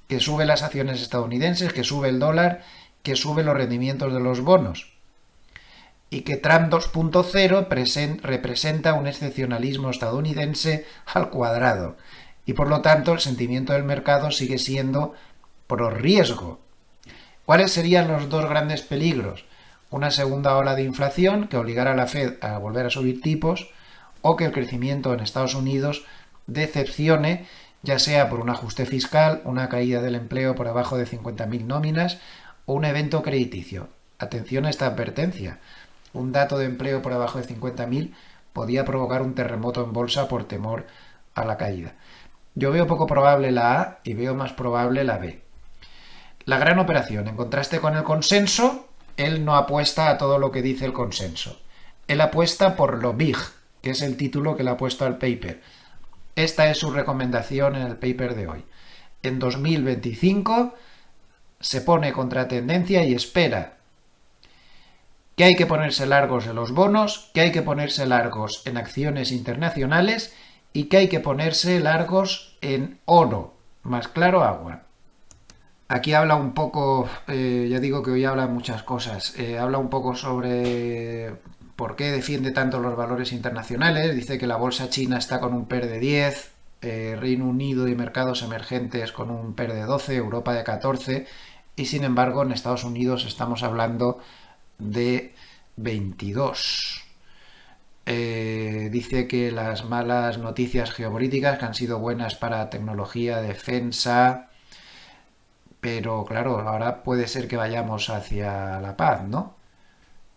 que sube las acciones estadounidenses, que sube el dólar, que sube los rendimientos de los bonos y que Trump 2.0 representa un excepcionalismo estadounidense al cuadrado y por lo tanto el sentimiento del mercado sigue siendo pro riesgo. ¿Cuáles serían los dos grandes peligros? Una segunda ola de inflación que obligara a la Fed a volver a subir tipos o que el crecimiento en Estados Unidos decepcione, ya sea por un ajuste fiscal, una caída del empleo por debajo de 50.000 nóminas o un evento crediticio. Atención a esta advertencia. Un dato de empleo por debajo de 50.000 podía provocar un terremoto en bolsa por temor a la caída. Yo veo poco probable la A y veo más probable la B. la gran operación. En contraste con el consenso, él no apuesta a todo lo que dice el consenso. Él apuesta por lo big, que es el título que le ha puesto al paper. Esta es su recomendación en el paper de hoy. En 2025 se pone contra tendencia y espera que hay que ponerse largos en los bonos, que hay que ponerse largos en acciones internacionales y que hay que ponerse largos en oro. Más claro, agua. Aquí habla un poco, ya digo que hoy habla muchas cosas, habla un poco sobre por qué defiende tanto los valores internacionales, dice que la bolsa china está con un PER de 10, Reino Unido y mercados emergentes con un PER de 12, Europa de 14, y sin embargo en Estados Unidos estamos hablando de 22. Dice que las malas noticias geopolíticas que han sido buenas para tecnología, defensa, pero claro, ahora puede ser que vayamos hacia la paz, ¿no?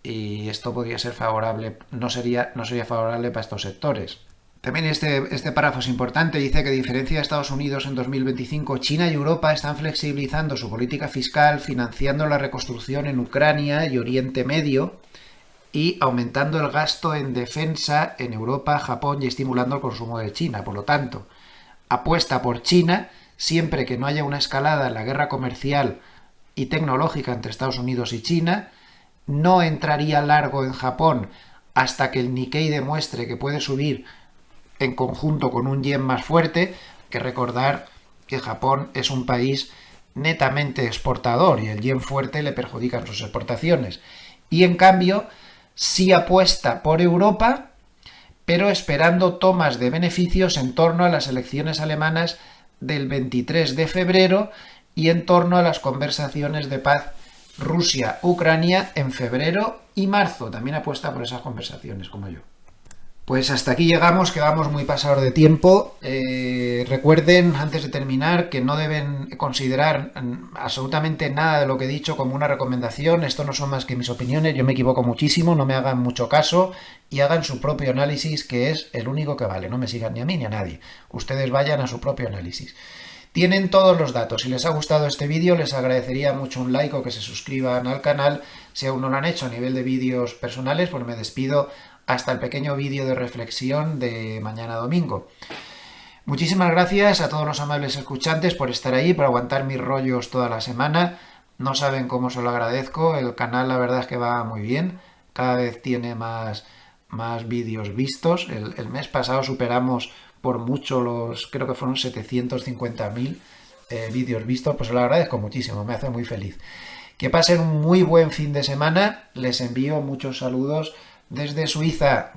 Y esto podría ser favorable, no sería favorable para estos sectores. También este párrafo es importante, dice que a diferencia de Estados Unidos en 2025, China y Europa están flexibilizando su política fiscal, financiando la reconstrucción en Ucrania y Oriente Medio y aumentando el gasto en defensa en Europa, Japón y estimulando el consumo de China. Por lo tanto, apuesta por China siempre que no haya una escalada en la guerra comercial y tecnológica entre Estados Unidos y China. No entraría largo en Japón hasta que el Nikkei demuestre que puede subir en conjunto con un yen más fuerte, que recordar que Japón es un país netamente exportador y el yen fuerte le perjudica en sus exportaciones. Y en cambio, sí apuesta por Europa, pero esperando tomas de beneficios en torno a las elecciones alemanas del 23 de febrero y en torno a las conversaciones de paz Rusia-Ucrania en febrero y marzo. También apuesta por esas conversaciones, como yo. Pues hasta aquí llegamos, que vamos muy pasados de tiempo. Recuerden, antes de terminar, que no deben considerar absolutamente nada de lo que he dicho como una recomendación. Esto no son más que mis opiniones, yo me equivoco muchísimo, no me hagan mucho caso y hagan su propio análisis, que es el único que vale. No me sigan ni a mí ni a nadie. Ustedes vayan a su propio análisis. Tienen todos los datos. Si les ha gustado este vídeo, les agradecería mucho un like o que se suscriban al canal. Si aún no lo han hecho a nivel de vídeos personales, pues me despido hasta el pequeño vídeo de reflexión de mañana domingo. Muchísimas gracias a todos los amables escuchantes por estar ahí, por aguantar mis rollos toda la semana. No saben cómo se lo agradezco. El canal la verdad es que va muy bien. Cada vez tiene más vídeos vistos. El mes pasado superamos por mucho creo que fueron 750.000 vídeos vistos. Pues se lo agradezco muchísimo, me hace muy feliz. Que pasen un muy buen fin de semana. Les envío muchos saludos desde Suiza.